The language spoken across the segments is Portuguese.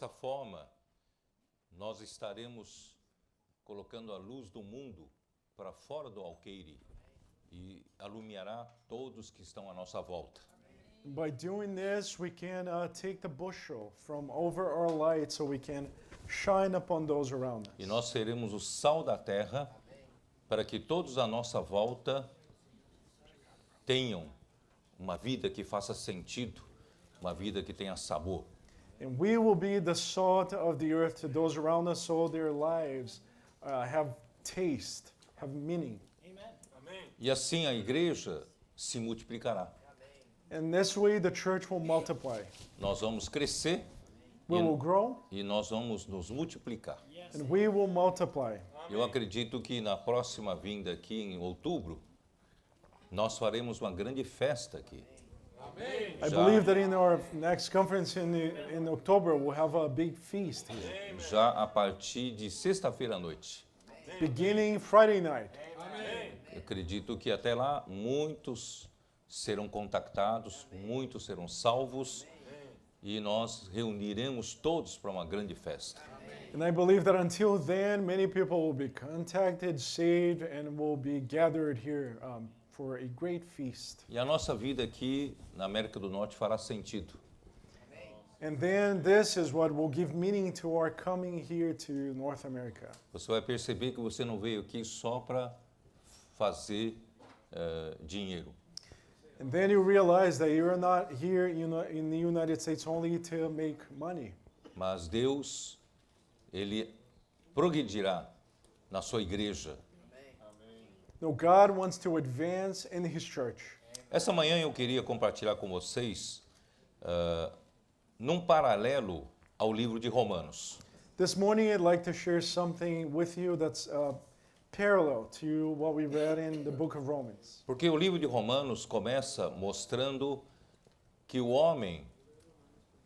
dessa forma, nós estaremos colocando a luz do mundo para fora do alqueire e iluminará todos que estão à nossa volta. By doing this, we can take the bushel from over our light so we can shine upon those around us. E nós seremos o sal da terra para que todos à nossa volta tenham uma vida que faça sentido, uma vida que tenha sabor. And we will be the salt of the earth to those around us so their lives have taste, have meaning. E assim a igreja se multiplicará. And this way the church will multiply. Nós vamos crescer We will grow e nós vamos nos multiplicar. and we will multiply. Eu acredito que na próxima vinda aqui em outubro, nós faremos uma grande festa aqui. I believe that in our next conference in October we'll have a big feast here. Já a partir de sexta-feira à noite. Beginning Friday night. Eu acredito que até lá muitos serão contactados, muitos serão salvos e nós reuniremos todos para uma grande festa. And I believe that until then, many people will be contacted, saved, and will be gathered here for a great feast. E a nossa vida aqui na América do Norte fará sentido. And then this is what will give meaning to our coming here to North America. Você vai perceber que você não veio aqui só para fazer dinheiro. And then you realize that you're not here in the United States only to make money. Mas Deus, Ele progredirá na sua igreja. No, God wants to advance in His church. Essa manhã eu queria compartilhar com vocês num paralelo ao livro de Romanos. This morning I'd like to share something with you that's parallel to what we read in the book of Romans. Porque o livro de Romanos começa mostrando que o homem,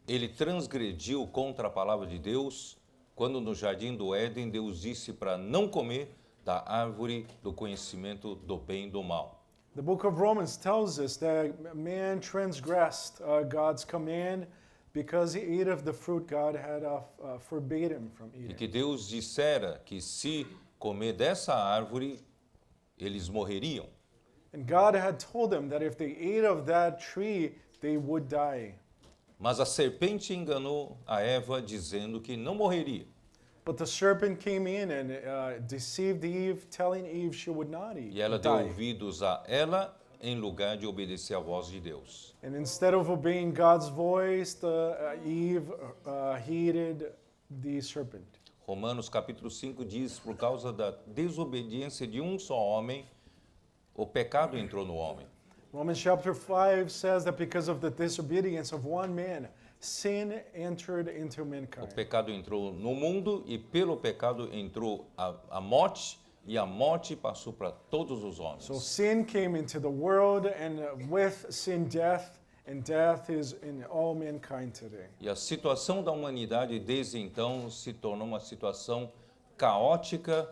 ele transgrediu contra a palavra de Deus, quando no jardim do Éden Deus disse para não comer da árvore do conhecimento do bem e do mal. The book of Romans tells us that man transgressed God's command because he ate of the fruit God had forbade him from E eating. que Deus dissera que se comer dessa árvore, eles morreriam. And God had told them that if they ate of that tree, they would die. Mas a serpente enganou a Eva dizendo que não morreria. But the serpent came in and deceived Eve, telling Eve she would not eat, E ela deu die. ouvidos a ela em lugar de obedecer à voz de Deus. And instead of obeying God's voice, Eve heeded the serpent. Romanos capítulo 5 diz, por causa da desobediência de um só homem, o pecado entrou no homem. Romans chapter 5 says that because of the disobedience of one man, sin entered into O mankind. pecado entrou no mundo e pelo pecado entrou a morte e a morte passou para todos os homens. So sin came into the world, and with sin, death, and death is in all mankind today. E a situação da humanidade desde então se tornou uma situação caótica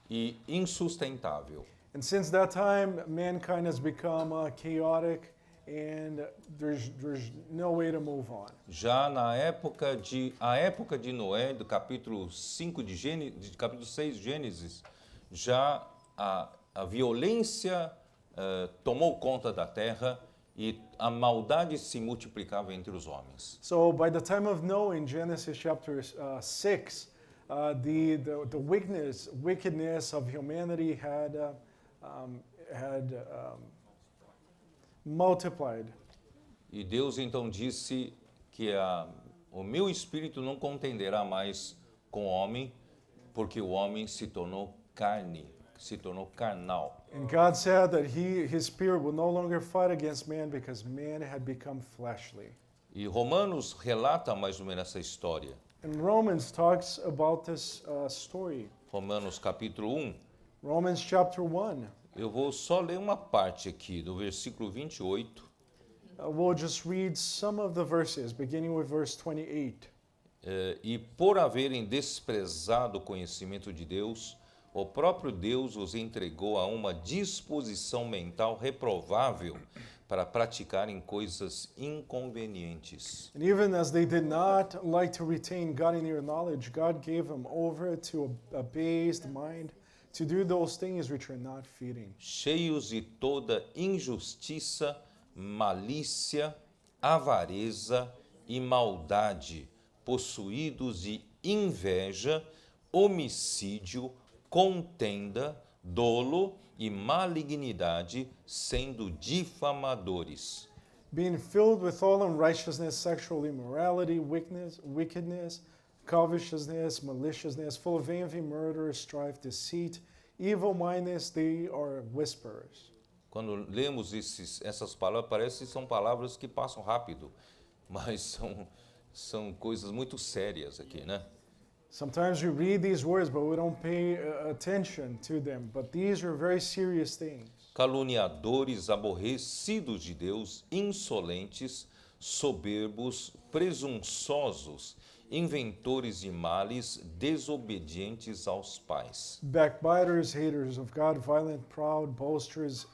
e insustentável. And since that time, mankind has become chaotic, and there's no way to move on. Já na época de Noé, do capítulo 5 de Gênesis, capítulo 6 de Gênesis, já a violência tomou conta da terra e a maldade se multiplicava entre os homens. So by the time of Noah in Genesis chapter 6, the wickedness of humanity had multiplied. E Deus então disse que o meu espírito não contenderá mais com o homem, porque o homem se tornou carne, se tornou carnal. And God said that his spirit will no longer fight against man because man had become fleshly. E Romanos relata mais ou menos essa história. And Romans talks about this story. Romanos capítulo 1. Romans chapter 1. Eu vou só ler uma parte aqui, do versículo 28. We'll just read some of the verses, beginning with verse 28. E por haverem desprezado o conhecimento de Deus, o próprio Deus os entregou a uma disposição mental reprovável para praticarem coisas inconvenientes. And even as they did not like to retain God in their knowledge, God gave them over to a based mind to do those things which are not fitting. Cheios de toda injustiça, malícia, avareza e maldade, possuídos de inveja, homicídio, contenda, dolo e malignidade, sendo difamadores. Being filled with all unrighteousness, sexual immorality, wickedness, covetousness, maliciousness, full of envy, murder, strife, deceit, evil-mindedness, they are whisperers. Quando lemos essas palavras, parece que são palavras que passam rápido, mas são coisas muito sérias aqui, né? Sometimes we read these words, but we don't pay attention to them. But these are very serious things. Caluniadores, aborrecidos de Deus, insolentes, soberbos, presunçosos, inventores de males, desobedientes aos pais. Backbiters, haters of God, violent, proud, boasters,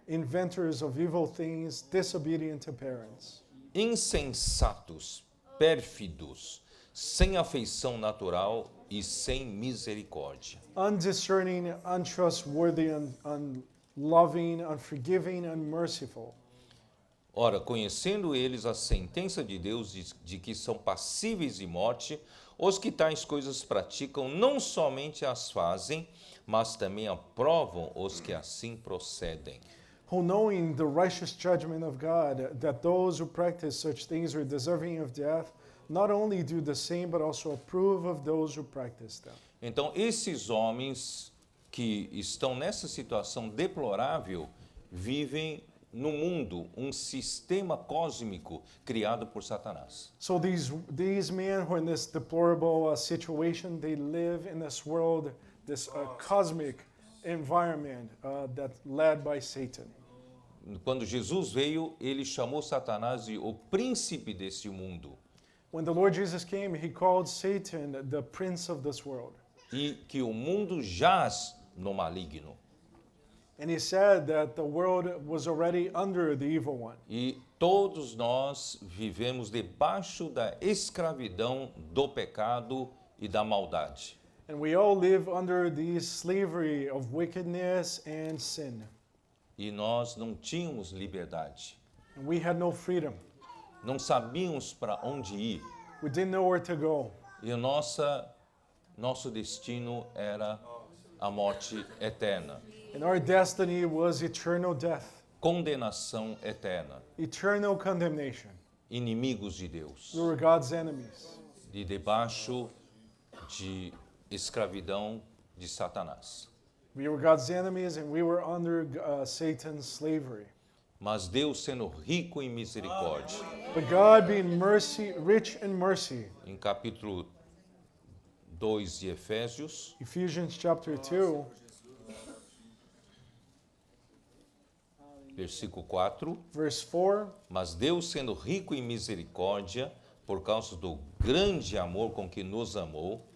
inventors of evil things, disobedient to parents. Insensatos, pérfidos, sem afeição natural e sem misericórdia. Undiscerning, untrustworthy, unloving, unforgiving, unmerciful. Ora, conhecendo eles a sentença de Deus de que são passíveis de morte, os que tais coisas praticam não somente as fazem, mas também aprovam os que assim procedem. Who, knowing the righteous judgment of God, that those who practice such things are deserving of death, not only do the same, but also approve of those who practice them. Então, esses homens que estão nessa situação deplorável vivem no mundo um sistema cósmico criado por Satanás. So these men who are in this deplorable situation, they live in this world, this cosmic environment that's led by Satan. Quando Jesus veio, ele chamou Satanás de o príncipe desse mundo. When the Lord Jesus came, he called Satan the prince of this world. E que o mundo jaz no maligno. And he said that the world was already under the evil one. E todos nós vivemos debaixo da escravidão do pecado e da maldade. And we all live under the slavery of wickedness and sin. E nós não tínhamos liberdade. And we had no freedom. Não sabíamos para onde ir. We didn't know where to go. E nosso destino era a morte eterna. And our destiny was eternal death, Condenação eterna. eternal condemnation. Inimigos de Deus. We were God's enemies. De debaixo de escravidão de Satanás. We were God's enemies and we were under Satan's slavery. Mas Deus, sendo rico em misericórdia, But God, being rich in mercy, em capítulo 2 de Efésios, Ephesians chapter 2, versículo 4, verse 4, mas Deus, sendo rico em misericórdia, por causa do grande amor com que nos amou,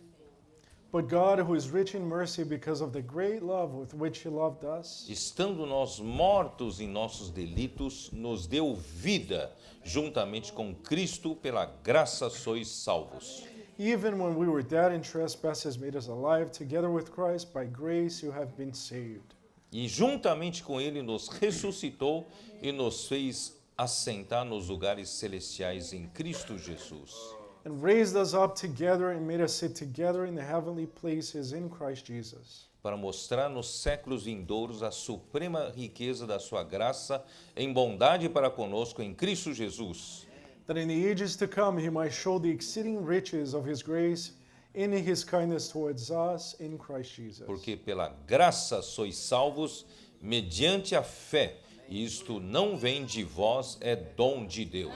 but God, who is rich in mercy because of the great love with which he loved us, estando nós mortos em nossos delitos, nos deu vida juntamente com Cristo, pela graça sois salvos. even when we were dead in trespasses, made us alive together with Christ. By grace you have been saved. E juntamente com ele nos ressuscitou e nos fez assentar nos lugares celestiais em Cristo Jesus, And raised us up together and made us sit together in the heavenly places in Christ Jesus, para mostrar nos séculos vindouros a suprema riqueza da sua graça em bondade para conosco em Cristo Jesus. that in the ages to come he might show the exceeding riches of his grace in his kindness towards us in Christ Jesus. Porque pela graça sois salvos mediante a fé, e isto não vem de vós, é dom de Deus.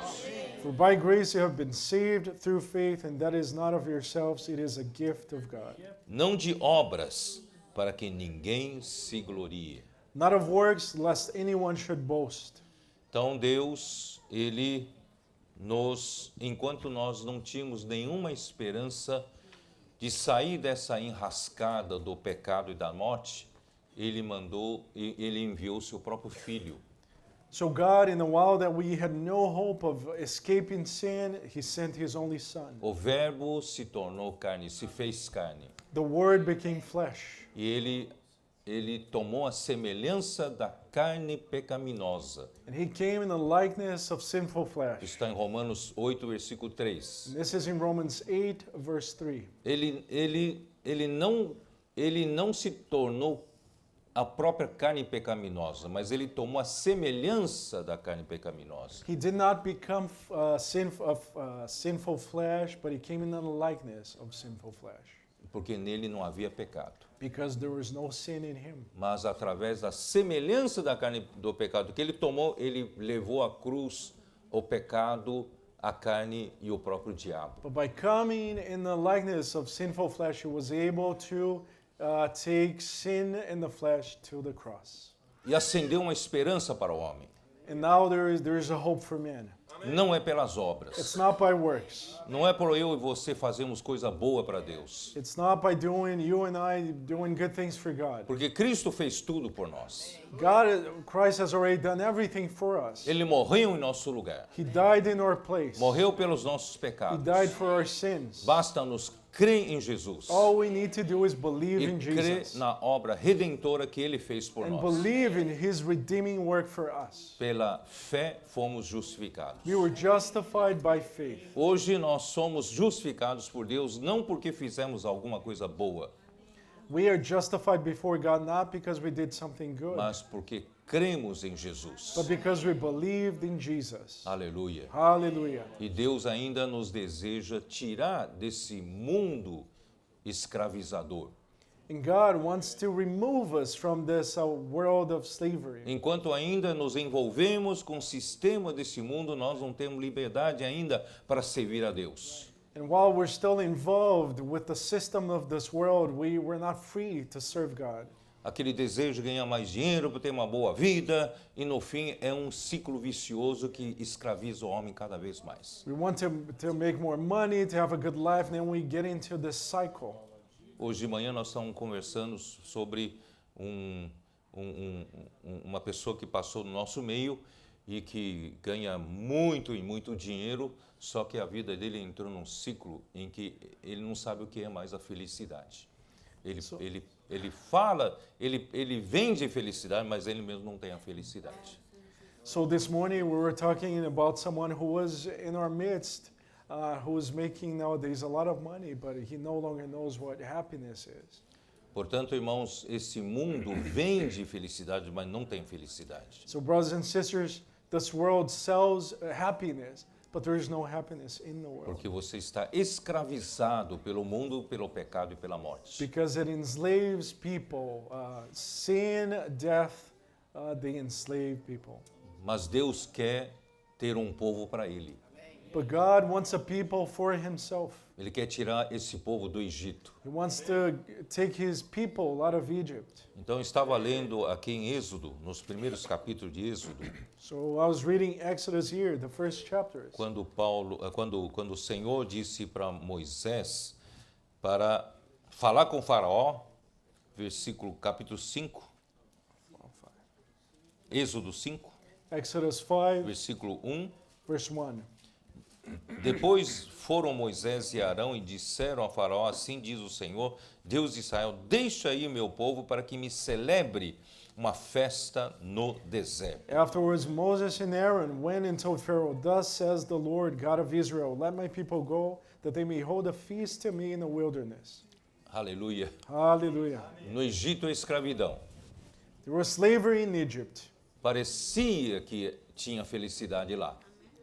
For by grace you have been saved through faith, and that is not of yourselves, it is a gift of God. Não de obras, para que ninguém se glorie. Not of works, lest anyone should boast. Então Deus, Ele enquanto nós não tínhamos nenhuma esperança de sair dessa enrascada do pecado e da morte, Ele enviou o seu próprio Filho. So God, in a while that we had no hope of escaping sin, He sent His only Son. O Verbo se tornou carne, se fez carne. The Word became flesh. E ele tomou a semelhança da carne pecaminosa. And He came in the likeness of sinful flesh. Está em Romanos 8, versículo 3. And this is in Romans 8, verse 3. Ele não se tornou a própria carne pecaminosa, mas ele tomou a semelhança da carne pecaminosa. He did not become sinful flesh, but He came in the likeness of sinful flesh. Porque nele não havia pecado. Because there was no sin in Him. Mas através da semelhança da carne do pecado que ele tomou, ele levou à cruz o pecado, a carne e o próprio diabo. But by coming in the likeness of sinful flesh, He was able to take sin in the flesh to the cross. E acendeu uma esperança para o homem. And now there is a hope for man. Não é pelas It's obras. not by works. Não é por eu e você fazermos coisa boa para Deus. It's not by you and I doing good things for God. Porque Cristo fez tudo por nós. Christ has already done everything for us. Ele morreu em nosso lugar. He died in our place. Morreu pelos nossos He pecados. died for our sins. Basta-nos crer em Jesus. All we need to do is believe E in crer Jesus na obra redentora que Ele fez por and nós. believe in His redeeming work for us. Pela fé fomos justificados. We were justified by faith. Hoje nós somos justificados por Deus não porque fizemos alguma coisa boa, We are justified before God not because we did something good, mas porque cremos em Jesus. but because we believed in Jesus. Aleluia. Hallelujah. E Deus ainda nos deseja tirar desse mundo escravizador. And God wants to remove us from this world of slavery. Enquanto ainda nos envolvemos com o sistema desse mundo, nós não temos liberdade ainda para servir a Deus. And while we're still involved with the system of this world, we're not free to serve God. Aquele desejo de ganhar mais dinheiro para ter uma boa vida, e no fim é um ciclo vicioso que escraviza o homem cada vez mais. We want to make more money, to have a good life, and then we get into this cycle. Hoje de manhã nós estamos conversando sobre uma pessoa que passou no nosso meio e que ganha muito e muito dinheiro, só que a vida dele entrou num ciclo em que ele não sabe o que é mais a felicidade. Ele fala, ele vende felicidade, mas ele mesmo não tem a felicidade. So this morning we were talking about someone who was in our midst, who is making nowadays a lot of money, but he no longer knows what happiness is. Portanto, irmãos, esse mundo vende felicidade, mas não tem felicidade. So brothers and sisters, this world sells happiness, but there is no happiness in the world. Porque você está escravizado pelo mundo, pelo pecado e pela morte. Because it enslaves people. Sin, death, they enslave people. Mas Deus quer ter um povo para Ele. But God wants a people for Himself. Ele quer tirar esse povo do Egito. He wants to take His people out of Egypt. Então, eu estava lendo aqui em Êxodo, nos primeiros capítulos de Êxodo, So I was reading Exodus here, the first chapters. quando o Senhor disse para Moisés para falar com Faraó, capítulo 5, Êxodo 5, Exodus 5, versículo 1. verse 1. Depois foram Moisés e Arão e disseram a Faraó: assim diz o Senhor, Deus de Israel, deixa aí meu povo para que me celebre uma festa no deserto. Afterwards, Moses and Aaron went and told Pharaoh, thus says the Lord God of Israel, let my people go, that they may hold a feast to me in the wilderness. Aleluia. Hallelujah. No Egito, a escravidão. There was slavery in Egypt. Parecia que tinha felicidade lá.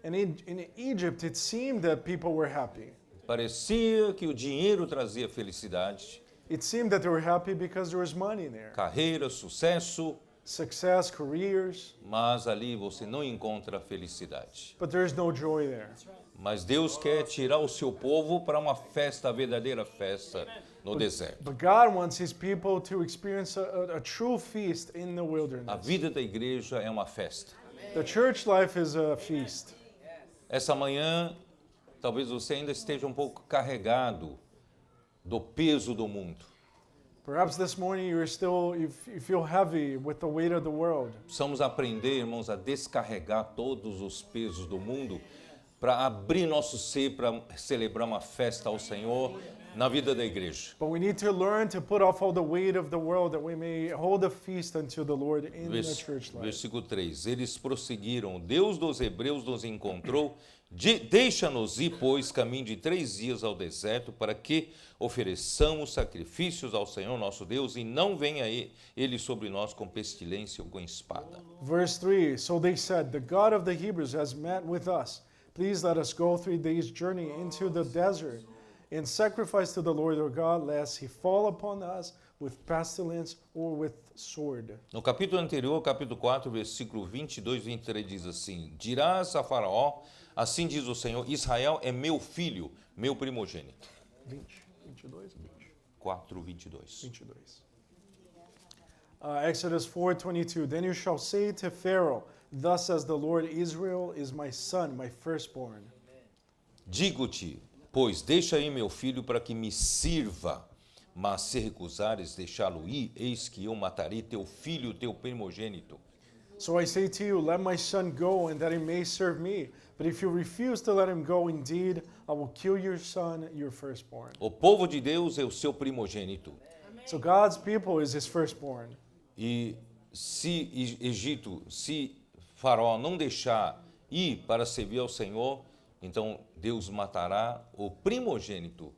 And in Egypt, it seemed that people were happy. Parecia que o dinheiro trazia felicidade, It seemed that they were happy because there was money there. carreira, sucesso, Success, careers, mas ali você não encontra felicidade. but there's no joy there. Mas Deus quer tirar o seu povo para uma festa, a verdadeira festa no deserto. But God wants His people to experience a true feast in the A wilderness. vida da igreja é uma festa. The church life is a feast. Essa manhã, talvez você ainda esteja um pouco carregado do peso do mundo. Perhaps this morning you feel heavy with the weight of the world. Precisamos aprender, irmãos, a descarregar todos os pesos do mundo para abrir nosso ser para celebrar uma festa ao Senhor na vida da igreja. But we need to learn to put off all the weight of the world that we may hold a feast unto the Lord in the church life. Versículo 3. Eles prosseguiram. Deus dos hebreus nos encontrou. Deixa-nos ir, pois, caminho de 3 dias ao deserto, para que ofereçamos sacrifícios ao Senhor nosso Deus, e não venha ele sobre nós com pestilência ou com espada. Verse 3, so they said, the God of the Hebrews has met with us. Please let us go 3 days' journey into the desert and sacrifice to the Lord our God, lest he fall upon us with pestilence or with sword. No capítulo anterior, capítulo 4, versículo 22 e 23, diz assim: Dirás a Faraó, assim diz o Senhor, Israel é meu filho, meu primogênito. 4, 22. Exodus 4:22. Then you shall say to Pharaoh, thus says the Lord, Israel is my son, my firstborn. Digo-te, pois, deixa aí meu filho para que me sirva, mas se recusares deixá-lo ir, eis que eu matarei teu filho, teu primogênito. So I say to you, let my son go, and that he may serve me. But if you refuse to let him go, indeed, I will kill your son, your firstborn. O povo de Deus é o seu primogênito. So God's people is his firstborn. E se Faraó não deixar ir para servir ao Senhor, então Deus matará o primogênito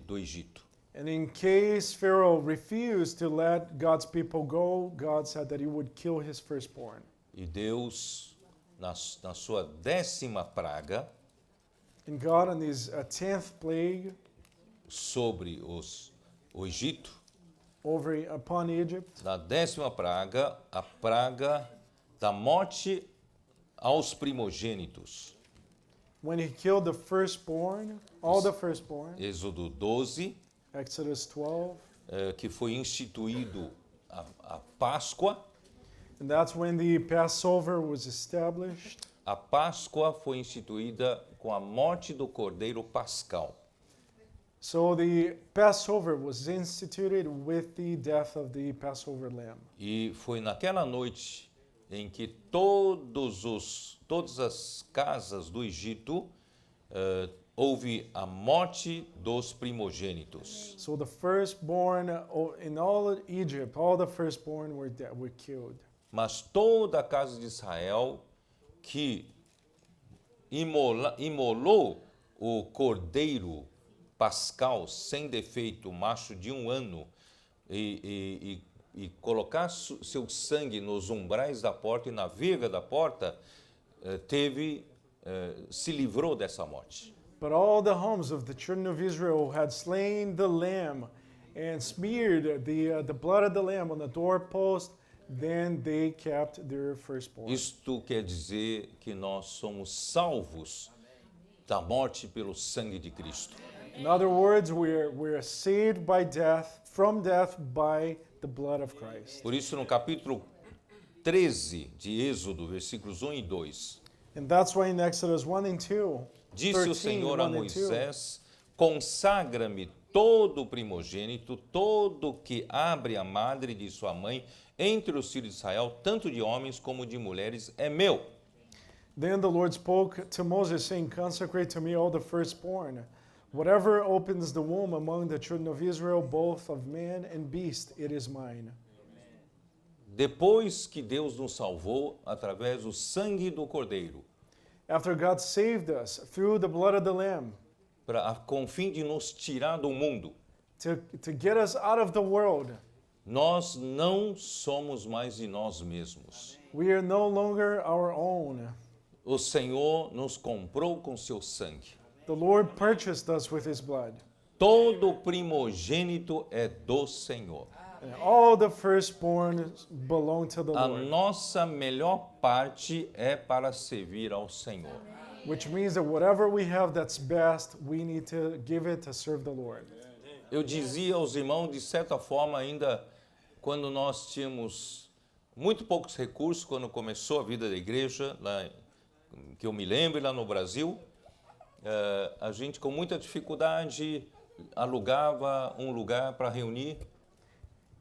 do Egito. And in case Pharaoh refused to let God's people go, God said that he would kill his firstborn. E Deus, na sua 10ª praga, And God, on his 10th plague sobre o Egito, upon Egypt, na 10ª praga, a praga da morte aos primogênitos. when he killed the firstborn, all the firstborn, Êxodo 12, Exodus 12, que foi instituído a Páscoa. and that's when the Passover was established. A Páscoa foi instituída com a morte do Cordeiro Pascal. So the Passover was instituted with the death of the Passover lamb. E foi naquela noite em que todas as casas do Egito houve a morte dos primogênitos. So the firstborn in all Egypt, all the firstborn were killed. Mas toda a casa de Israel que imolou o cordeiro pascal sem defeito, macho de 1 ano, e colocar seu sangue nos umbrais da porta e na verga da porta, se livrou dessa morte. But all the homes of the children of Israel had slain the lamb and smeared the blood of the lamb on the doorpost, then they kept their firstborn. Isto quer dizer que nós somos salvos da morte pelo sangue de Cristo. In other words, we're saved from death by the blood of Christ. Por isso, no capítulo 13 de Êxodo, versículos 1 e 2, And that's why in Exodus 1 and 2, disse 13, o Senhor a 1 and 2, Moisés: consagra-me todo o primogênito, todo que abre a madre de sua mãe, entre os filhos de Israel, tanto de homens como de mulheres, é meu. Then the Lord spoke to Moses, saying, consecrate to me all the firstborn. Whatever opens the womb among the children of Israel, both of man and beast, it is mine. Depois que Deus nos salvou através do sangue do Cordeiro, After God saved us through the blood of the Lamb, com o fim de nos tirar do mundo, to get us out of the world, nós não somos mais de nós mesmos. we are no longer our own. O Senhor nos comprou com seu sangue. The Lord purchased us with his blood. Todo primogênito é do Senhor. And all the firstborn belong to the A Lord, nossa melhor parte é para servir ao Senhor. which means that whatever we have that's best, we need to give it to serve the Lord. Eu dizia aos irmãos, de certa forma, ainda quando nós tínhamos muito poucos recursos, quando começou a vida da igreja, lá, que eu me lembro, lá no Brasil, a gente com muita dificuldade alugava um lugar para reunir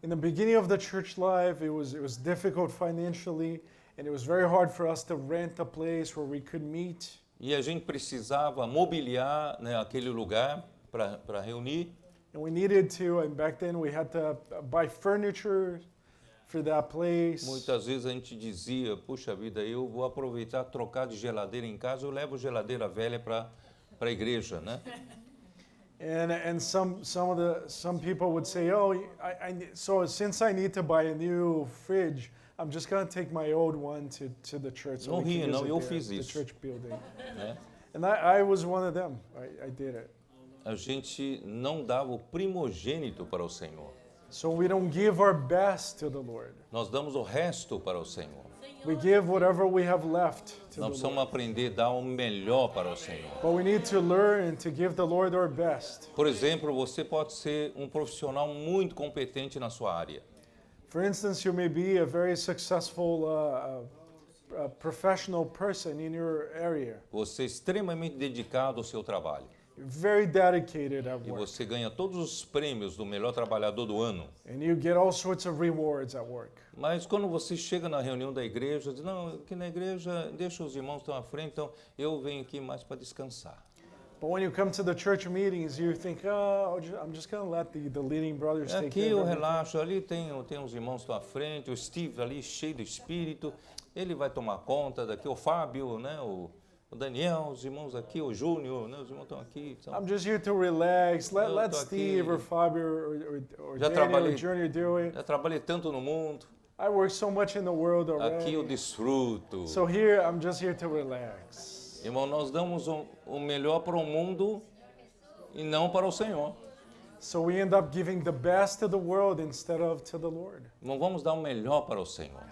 In the beginning of the church life, it was difficult financially, and it was very hard for us to rent a place where we could meet. E a gente precisava mobiliar, né, aquele lugar para reunir. And we needed to, and back then we had to buy furniture for that place. Muitas vezes a gente dizia, puxa vida, eu vou aproveitar, trocar de geladeira em casa, eu levo geladeira velha para a igreja, né? And some people would say, oh, so since I need to buy a new fridge, I'm just going to take my old one to the church. So Não we can ria, use não, it eu there, fiz the isso. church building. Né? And I was one of them. I did it. A gente não dava o primogênito para o Senhor. So we don't give our best to the Lord. Nós damos o resto para o Senhor. We give whatever we have left to Nós the precisamos Lord. aprender a dar o melhor para o Senhor. But we need to learn to give the Lord our best. Por exemplo, você pode ser um profissional muito competente na sua área. For instance, you may be a very successful professional person in your area. Você é extremamente dedicado ao seu trabalho. You're very dedicated at E work. você ganha todos os prêmios do melhor trabalhador do ano. And you get all sorts of rewards at work. Mas quando você chega na reunião da igreja, diz, não, aqui na igreja, deixa os irmãos estão à frente, então eu venho aqui mais para descansar. But when you come to the church meetings, you think, oh, I'm just going to let the leading brothers take Aqui care eu of everything. relaxo, ali tem os irmãos que estão à frente, o Steve ali cheio do espírito, ele vai tomar conta daqui, o Fábio, né, o Daniel, os irmãos aqui, o Júnior, né, os irmãos estão aqui. Então, I'm just here to relax. Let Eu tô Steve aqui. or Fabio or Já Daniel or trabalhei. Junior do it. já trabalhei tanto no mundo, I work so much in the world aqui already. eu desfruto. So here, I'm just here to relax. Irmão, nós damos o melhor para o mundo e não para o Senhor. So we end up giving the best to the world instead of to the Lord. Não vamos dar o melhor para o Senhor.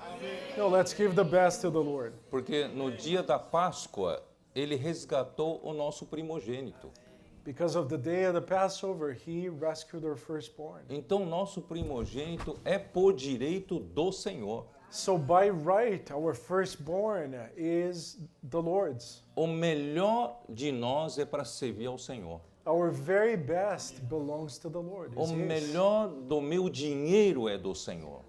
No, let's give the best to the Lord. Porque no dia da Páscoa, ele resgatou o nosso primogênito. Because of the day of the Passover, he rescued our firstborn. Então, nosso primogênito é por direito do Senhor. So by right, our firstborn is the Lord's. O melhor de nós é para servir ao Senhor. Our very best belongs to the Lord. O It's His. melhor do meu dinheiro é do Senhor.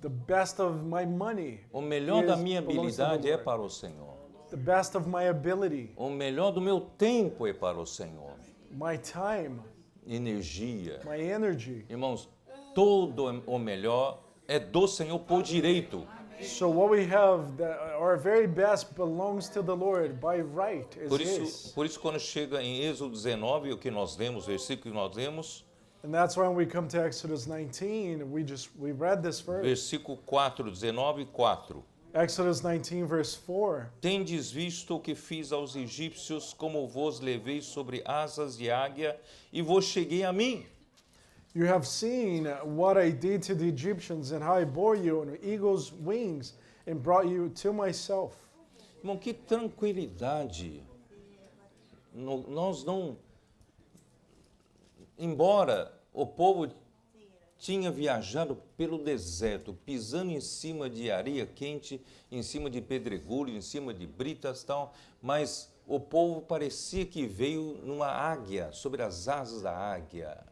The best of my money. O melhor da is- minha belongs to the habilidade é Lord. para o Senhor. The best of my ability, O melhor do meu tempo é para o Senhor. my time, Energia. my energy. Irmãos, todo o melhor é do Senhor por direito. So what we have, our very best belongs to the Lord by right. Is Por His. isso quando chega em Êxodo 19, o que nós lemos, o versículo que nós lemos, And that's when we come to Exodus 19. We read this verse. versículo 4, 19, 4. Exodus 19, verse 4. Tendes visto o que fiz aos egípcios, como vos levei sobre asas de águia, e vos cheguei a mim. You have seen what I did to the Egyptians and how I bore you on eagle's wings and brought you to myself. Irmão, que tranquilidade. Nós não... Embora o povo tinha viajado pelo deserto, pisando em cima de areia quente, em cima de pedregulho, em cima de britas e tal, mas o povo parecia que veio numa águia, sobre as asas da águia.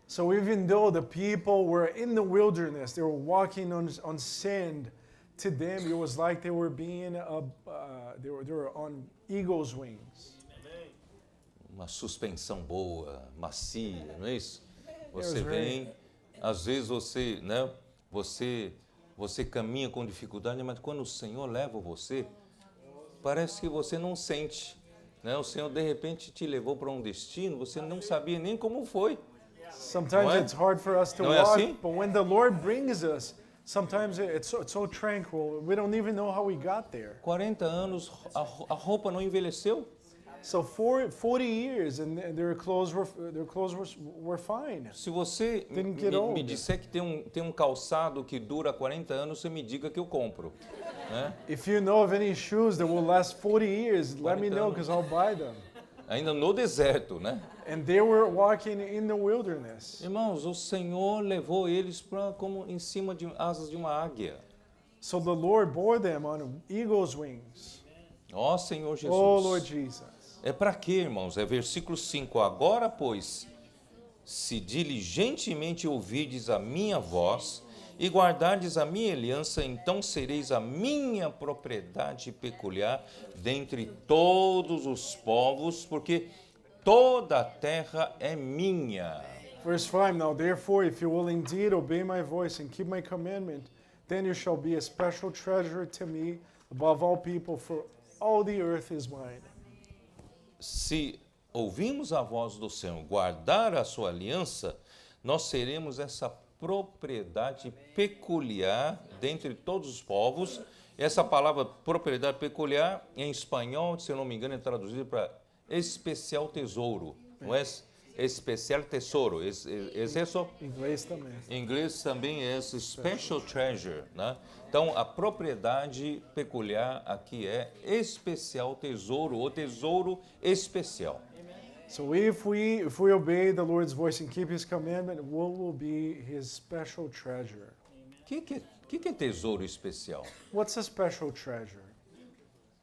So even though the people were in the wilderness, they were walking on sand, to them it was like they were being they were on eagle's wings. Uma suspensão boa, macia, não é isso? Você was very- vem, às vezes você, né, você caminha com dificuldade, mas quando o Senhor leva você, parece que você não sente, né? O Senhor de repente te levou para um destino, você não sabia nem como foi. Sometimes Não é? it's hard for us to Não é walk, assim? but when the Lord brings us, sometimes it's so tranquil. We don't even know how we got there. 40 anos, a roupa não envelheceu. So 40 years and their clothes were fine. Se você Didn't get me old. disser que tem um calçado que dura 40 anos, você me diga que eu compro, né? If you know of any shoes that will last 40 years, let me 40 know anos. because I'll buy them. Ainda no deserto, né? And they were walking in the wilderness. Irmãos, o Senhor levou eles para como em cima de asas de uma águia. So the Lord bore them on eagle's wings. Ó Senhor Jesus. Oh, Lord Jesus. É para quê, irmãos? É versículo 5. Agora, pois, se diligentemente ouvirdes a minha voz e guardardes a minha aliança, então sereis a minha propriedade peculiar dentre todos os povos, porque toda a terra é minha. Verse 5, now therefore, if you will indeed obey my voice and keep my commandment, then you shall be a special treasure to me above all people, for all the earth is mine. Se ouvirmos a voz do Senhor, guardar a sua aliança, nós seremos essa propriedade peculiar dentre todos os povos. Essa palavra propriedade peculiar, em espanhol, se eu não me engano, é traduzida para especial tesouro, não é? Especial tesouro, é isso? Inglês também. Em inglês também é special treasure, né? Então, a propriedade peculiar aqui é especial tesouro, ou tesouro especial. So if we obey the Lord's voice and keep His commandment, we will be His special treasure. O que é tesouro especial? What's a special treasure?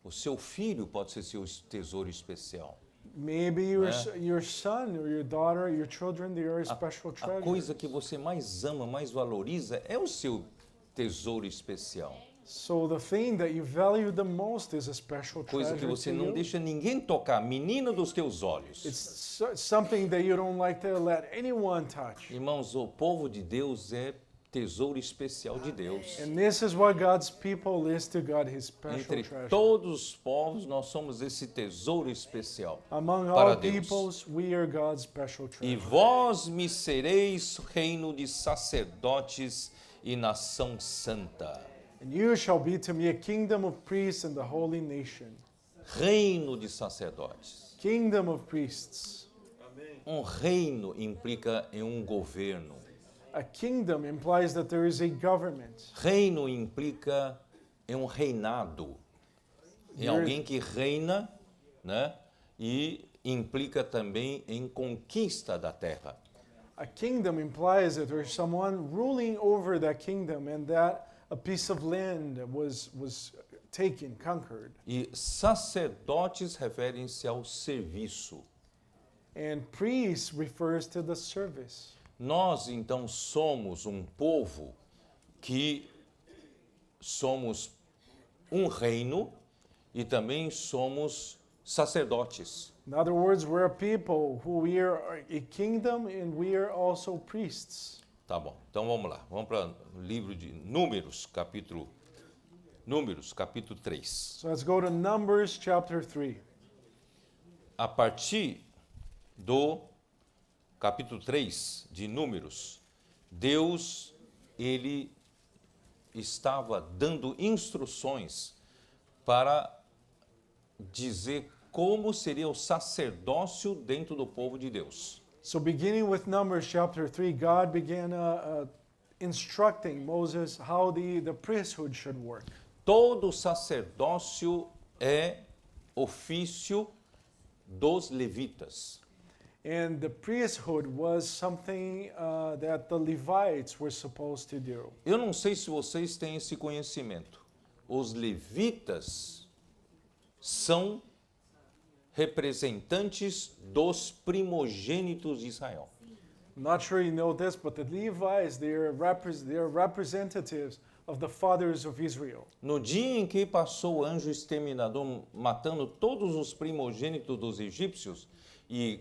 O seu filho pode ser seu tesouro especial. Maybe your son or your daughter, your children, they are a special A treasure. coisa que você mais ama, mais valoriza é o seu tesouro especial. So the thing that you value the most is a special Coisa treasure que você to não you. deixa ninguém tocar, menina dos teus olhos. It's something that you don't like to let anyone touch. Irmãos, o povo de Deus é tesouro especial de Deus. And this is what God's people is to God, His special Entre treasure. todos os povos, nós somos esse tesouro especial. Among para all Deus. peoples, we are God's special E treasure. vós me sereis reino de sacerdotes e nação santa. And you shall be to me a kingdom of priests and the holy nation. Reino de sacerdotes. Kingdom of priests. Um reino implica em um governo. A kingdom implies that there is a government. Reino implica em um reinado. Em There- alguém que reina, né? E implica também em conquista da terra. A kingdom implies that there's someone ruling over that kingdom and that a piece of land was taken, conquered. E sacerdotes referem-se ao serviço. And priests refers to the service. Nós, então, somos um povo que somos um reino e também somos sacerdotes. In other words, we're a people who we are a kingdom and we are also priests. Tá bom, então vamos lá. Vamos para o livro de Números, capítulo 3. So let's go to Numbers chapter 3. A partir do capítulo 3 de Números, Deus, ele estava dando instruções para dizer como seria o sacerdócio dentro do povo de Deus. So beginning with Numbers chapter 3, God began instructing Moses how the priesthood should work. Todo sacerdócio é ofício dos levitas. And the priesthood was something that the Levites were supposed to do. Eu não sei se vocês têm esse conhecimento. Os levitas são representantes dos primogênitos de Israel. I'm not sure you know this, but the Levites, they are representatives of the fathers of Israel. No dia em que passou o anjo exterminador matando todos os primogênitos dos egípcios e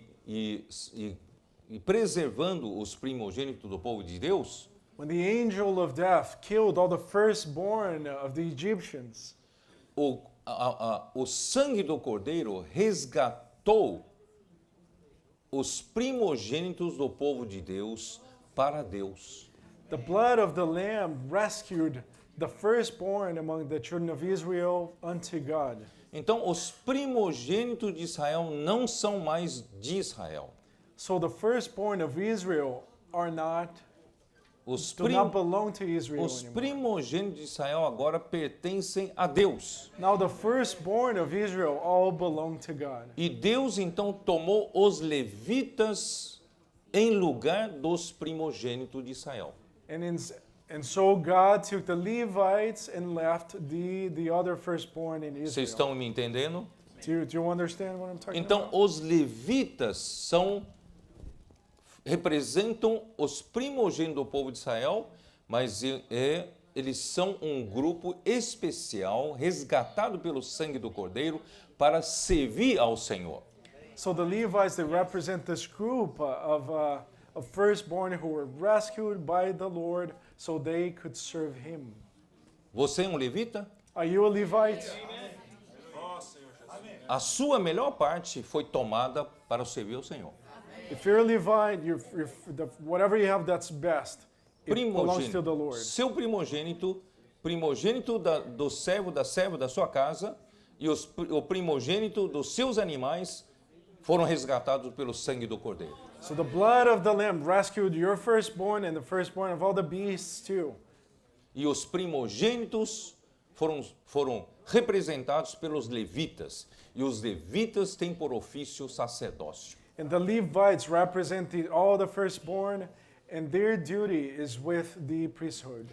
preservando os primogênitos do povo de Deus, When the angel of death killed all the firstborn of the Egyptians, o sangue do cordeiro resgatou os primogênitos do povo de Deus para Deus. the blood of the lamb rescued the firstborn among the children of Israel unto God. Então, os primogênitos de Israel não são mais de Israel. So the firstborn of Israel are not, do not belong to Israel Os anymore. primogênitos de Israel agora pertencem a Deus. Now the firstborn of Israel all belong to God. E Deus então tomou os levitas em lugar dos primogênitos de Israel. And so God took the Levites and left the other firstborn in Vocês Israel. estão me entendendo? Do you understand what I'm talking Então, about? os levitas são representam os primogênitos do povo de Israel, mas eles são um grupo especial, resgatado pelo sangue do Cordeiro, para servir ao Senhor. So the Levites, they represent this group of firstborn who were rescued by the Lord so they could serve him. Você é um levita? Are you a Levite? A sua melhor parte foi tomada para servir ao Senhor. If you're a Levite, whatever you have that's best, it belongs to the Primogênito, Lord. seu primogênito do servo, da serva da sua casa e o primogênito dos seus animais foram resgatados pelo sangue do Cordeiro. So the blood of the Lamb rescued your firstborn and the firstborn of all the beasts too. E os primogênitos foram representados pelos levitas. E os levitas têm por ofício sacerdócio. And the Levites represent all the firstborn, and their duty is with the priesthood.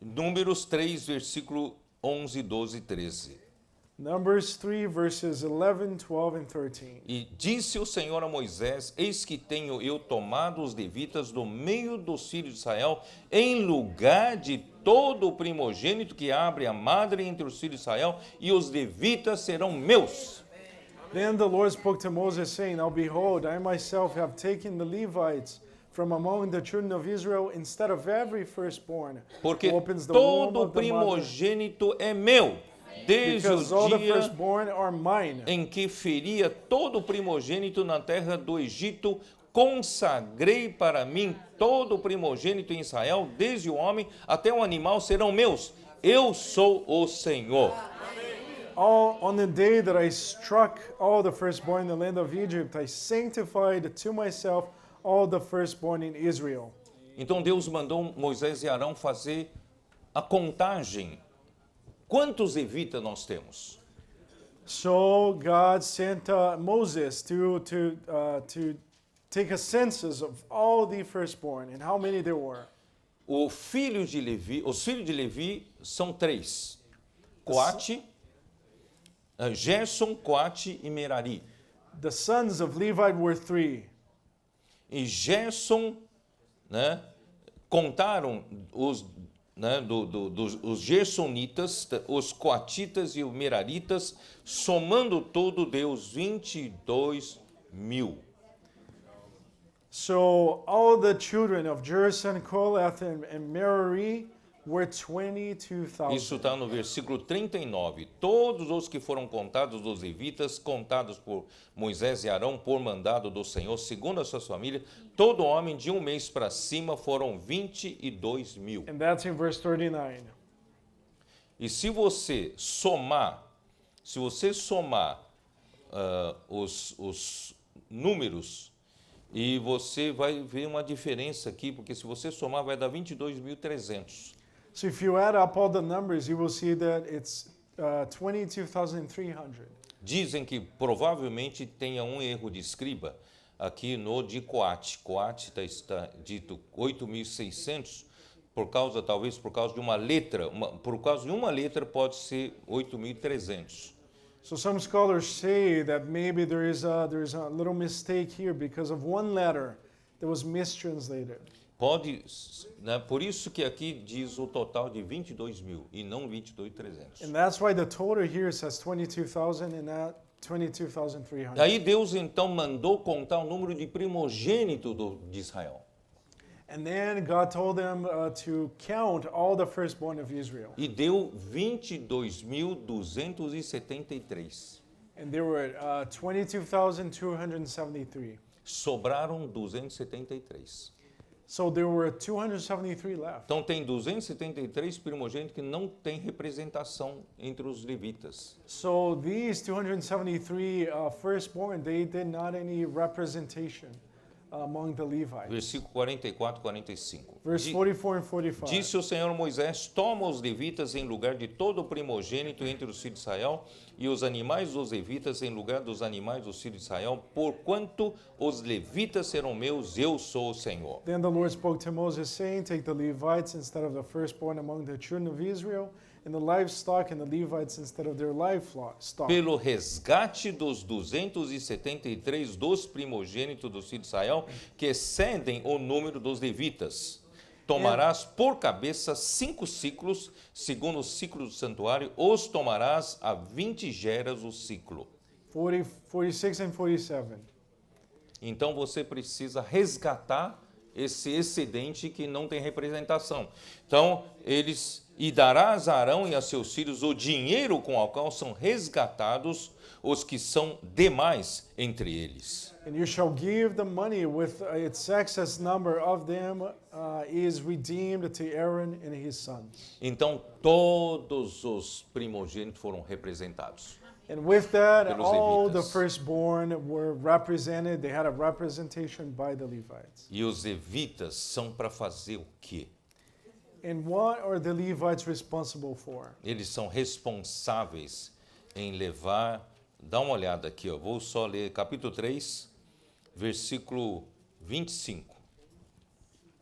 Números 3, versículo 11, 12 e 13. Numbers 3, verses 11, 12, and 13. E disse o Senhor a Moisés: Eis que tenho eu tomado os levitas do meio dos filhos de Israel, em lugar de todo o primogênito que abre a madre entre os filhos de Israel, e os levitas serão meus. Then the Lord spoke to Moses, saying, Now behold, I myself have taken the Levites from among the children of Israel instead of every firstborn Porque who opens the womb todo of the mother, primogênito é meu, desde because all o the dia firstborn are mine. em que feria todo o primogênito na terra do Egito, consagrei para mim todo o primogênito em Israel, desde o homem até o animal, serão meus. Eu sou o Senhor. All on the day that I struck all the firstborn in the land of Egypt, I sanctified to myself all the firstborn in Israel. Então Deus mandou Moisés e Arão fazer a contagem. Quantos levitas nós temos? So God sent Moses to take a census of all the firstborn and how many there were. Os filhos de Levi são 3. Coate, Gerson, Coate e Merari. The sons of Levi were 3. E Gerson, né, contaram os gersonitas, os coatitas e os meraritas, somando tudo, deu 22.000. So all the children of Gerson, Kohath, and Merari were 22,000. Isso está no versículo 39. Todos os que foram contados dos levitas, contados por Moisés e Arão, por mandado do Senhor, segundo as suas famílias, todo homem de um mês para cima foram 22.000. And that's in verse 39. E se você somar os números, e você vai ver uma diferença aqui, porque se você somar vai dar 22.300. So if you add up all the numbers, you will see that it's 22,300. Dizem que provavelmente tenha um erro de escriba aqui no de Coate. Coate está dito 8.600, talvez por causa de uma letra. Por causa de uma letra pode ser 8.300. So some scholars say that maybe there's a little mistake here because of one letter that was mistranslated. Pode, né, por isso que aqui diz o total de 22.000 e não 22.300. And that's why the total here says 22,000 and not 22,300. Aí Deus então mandou contar o número de primogênito de Israel. And then God told them to count all the firstborn of Israel. E deu 22.273. And there were 22,273. Sobraram 273. So there were 273 left. Então tem 273 primogênitos que não têm representação entre os levitas. So these 273 firstborn, they did not any representation among the Levites. Versículo 44, 45. Verse 44 and 45. Disse o Senhor a Moisés: Toma os levitas em lugar de todo o primogênito entre os filhos de Israel, e os animais dos levitas em lugar dos animais dos filhos de Israel, porquanto os levitas serão meus, eu sou o Senhor. Then the Lord spoke to Moses, saying, Take the Levites instead of the firstborn among the children of Israel, and the livestock and the Levites instead of their livestock. pelo resgate dos 273 dos primogênitos dos filhos de Israel, que excedem o número dos levitas. Tomarás por cabeça 5 ciclos, segundo o ciclo do santuário, os tomarás a 20 geras o ciclo. 40, 46 and 47. Então você precisa resgatar esse excedente que não tem representação. Então, e darás a Arão e a seus filhos o dinheiro com o qual são resgatados os que são demais entre eles. And you shall give the money with its excess number of them is redeemed to Aaron and his sons. Então, todos os primogênitos foram representados. And with that, Pelos all the levitas. firstborn were represented. They had a representation by the Levites. E os levitas são para fazer o quê? And what are the Levites responsible for? Eles são responsáveis em levar. Dá uma olhada aqui, ó. Vou só ler capítulo 3, versículo 25.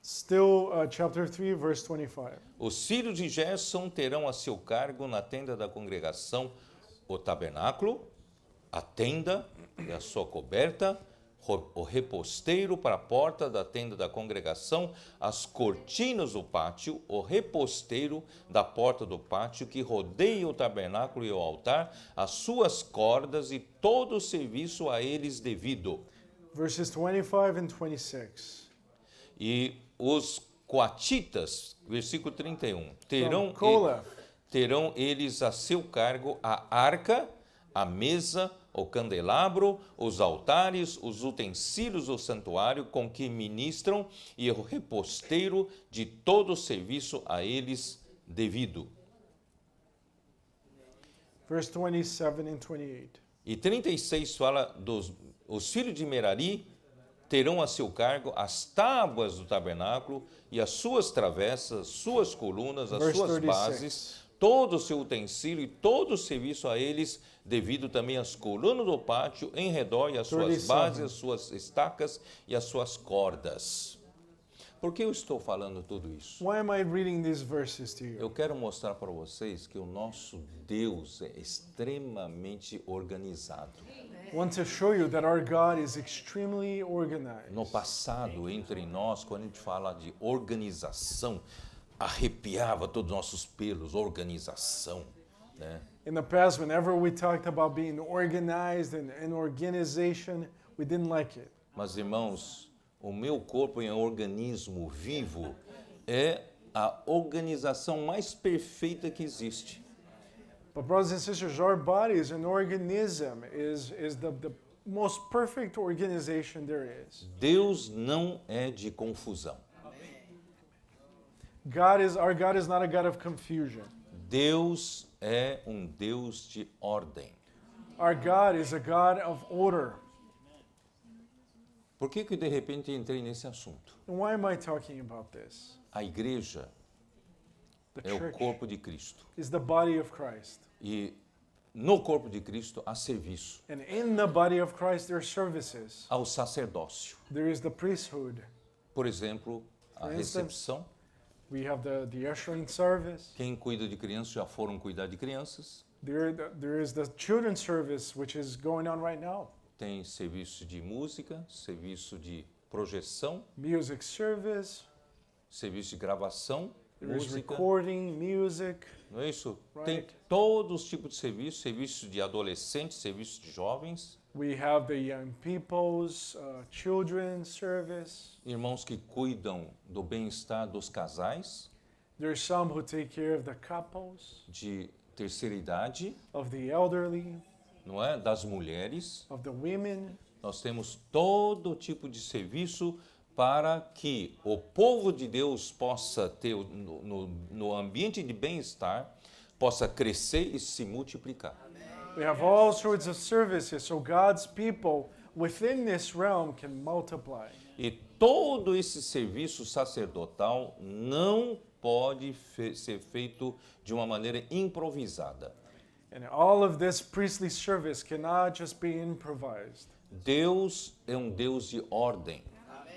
Still, chapter 3, verse 25. Os filhos de Gerson terão a seu cargo na tenda da congregação o tabernáculo, a tenda e a sua coberta, o reposteiro para a porta da tenda da congregação, as cortinas do pátio, o reposteiro da porta do pátio que rodeia o tabernáculo e o altar, as suas cordas e todo o serviço a eles devido. Verses 25 and 26. E os coatitas, versículo 31, From Kohath, terão eles a seu cargo a arca, a mesa, o candelabro, os altares, os utensílios do santuário com que ministram e o reposteiro de todo o serviço a eles devido. verse 27 and 28. E 36 fala os filhos de Merari terão a seu cargo as tábuas do tabernáculo e as suas travessas, suas colunas, as Verse suas 36. bases, todo o seu utensílio e todo o serviço a eles, devido também às colunas do pátio em redor e as suas 37. bases, as suas estacas e as suas cordas. Por que eu estou falando tudo isso? Why am I reading these verses to you? Eu quero mostrar para vocês que o nosso Deus é extremamente organizado. I want to show you that our God is extremely organized. No passado, entre nós, quando a gente fala de organização, arrepiava todos os nossos pelos, organização, né? In the past, whenever we talked about being organized and organization, we didn't like it. Mas, irmãos, o meu corpo é um organismo vivo, é a organização mais perfeita que existe. But brothers and sisters, our body is an organism, is the most perfect organization there is. Deus não é de confusão. Our God is not a God of confusion. Deus é um Deus de ordem. Our God is a God of order. Por que de repente entrei nesse assunto? And why am I talking about this? A igreja The é o church corpo de Cristo. is the body of Christ. E no corpo de Cristo há serviço, And in the body of Christ, there are services. ao sacerdócio. There is the priesthood. Por exemplo, a For instance, recepção. We have the ushering service. Quem cuida de crianças já foram cuidar de crianças. There is the children's service, which is going on right now. Tem serviço de música, serviço de projeção, Music service. serviço de gravação, There is música. recording, music. Não é isso? Tem Right. todos os tipos de serviço, serviço de adolescentes, serviço de jovens, We have the young people's children's service. irmãos que cuidam do bem-estar dos casais, There's some who take care of the couples, de terceira idade, of the elderly, não é? Das mulheres. of the women. Nós temos todo tipo de serviço para que o povo de Deus possa ter, no ambiente de bem-estar, possa crescer e se multiplicar. We have all sorts of services so God's people within this realm can multiply. E todo esse serviço sacerdotal não pode ser feito de uma maneira improvisada. And all of this priestly service cannot just be improvised. Deus é um Deus de ordem.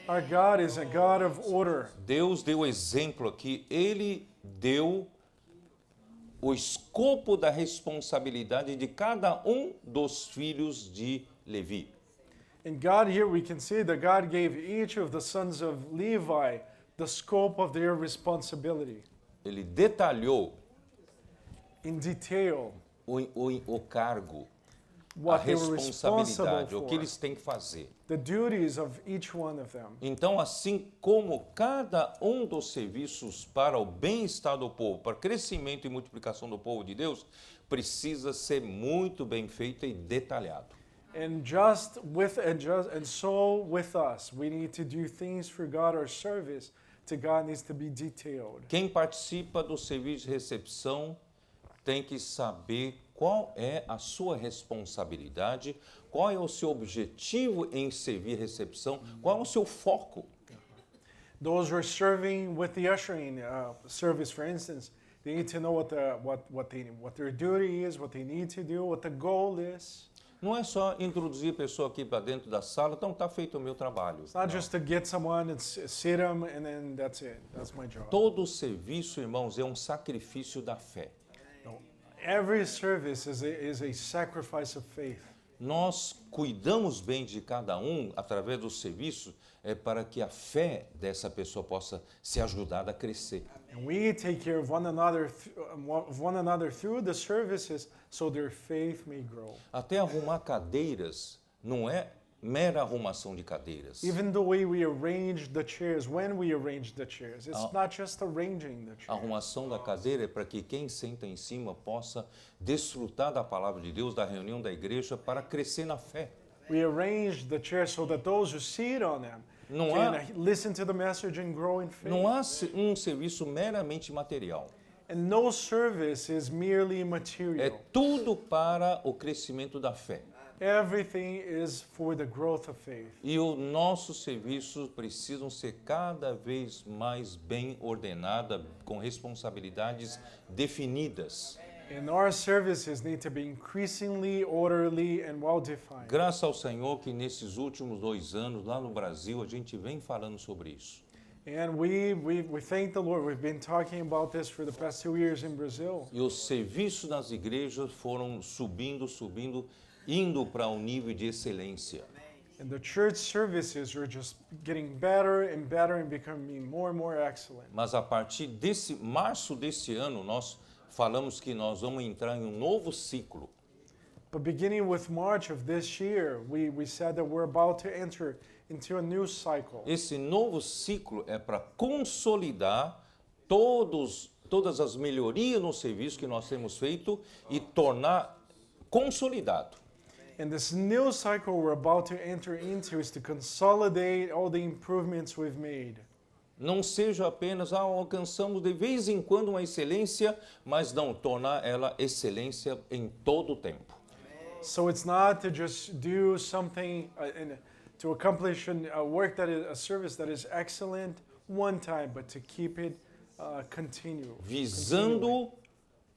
Our God is a God of order. Deus deu exemplo aqui, Ele deu o escopo da responsabilidade de cada um dos filhos de Levi. And God, here we can see that God gave each of the sons of Levi the scope of their responsibility Ele detalhou in detail, o cargo, a what they were responsible responsabilidade, o que for, eles têm que fazer. the duties of each one of them. Então, assim como cada um dos serviços para o bem-estar do povo, para o crescimento e multiplicação do povo de Deus, precisa ser muito bem feito e detalhado. And so with us, we need to do things for God. Our service to God needs to be detailed. Quem participa do serviço de recepção tem que saber qual é a sua responsabilidade, qual é o seu objetivo em servir a recepção, qual é o seu foco. Those who are serving with the ushering service, for instance, they need to know what their duty is, what they need to do, what the goal is. Não é só introduzir a pessoa aqui para dentro da sala, então está feito o meu trabalho. It's not just to get someone and sit them and then that's it. That's my job. Todo serviço, irmãos, é um sacrifício da fé. No. Every service is a sacrifice of faith. Nós cuidamos bem de cada um através do serviço para que a fé dessa pessoa possa ser ajudada a crescer. And we take care of one another through the services so their faith may grow. Até arrumar cadeiras não é mera arrumação de cadeiras. Even the way we arrange the chairs, when we arrange the chairs, it's not just arranging the A chairs. arrumação da cadeira é para que quem senta em cima possa desfrutar da palavra de Deus, da reunião da igreja, para crescer na fé. We arrange the chairs so that those who sit on them Não can há, listen to the message and grow in faith. não há um serviço meramente material. And no service is merely É material. tudo para o crescimento da fé. Everything is for the growth of faith. E os nossos serviços precisam ser cada vez mais bem ordenados, com responsabilidades definidas. And our services need to be increasingly orderly and well defined. Graças ao Senhor que nesses últimos 2 anos, lá no Brasil, a gente vem falando sobre isso. And we thank the Lord. We've been talking about this for the past 2 years in Brazil. E os serviços nas igrejas foram subindo, indo para um nível de excelência. And the church services are just getting better and becoming more and more excellent. Mas a partir desse março desse ano, nós falamos que nós vamos entrar em um novo ciclo. But beginning with March of this year, we said that we're about to enter into a new cycle. Esse novo ciclo é para consolidar todas as melhorias no serviço que nós temos feito e tornar consolidado. And this new cycle we're about to enter into is to consolidate all the improvements we've made. Não seja apenas, alcançamos de vez em quando uma excelência, mas não tornar ela excelência em todo o tempo. So it's not to just do something to accomplish a work a service that is excellent one time, but to keep it continually. Visando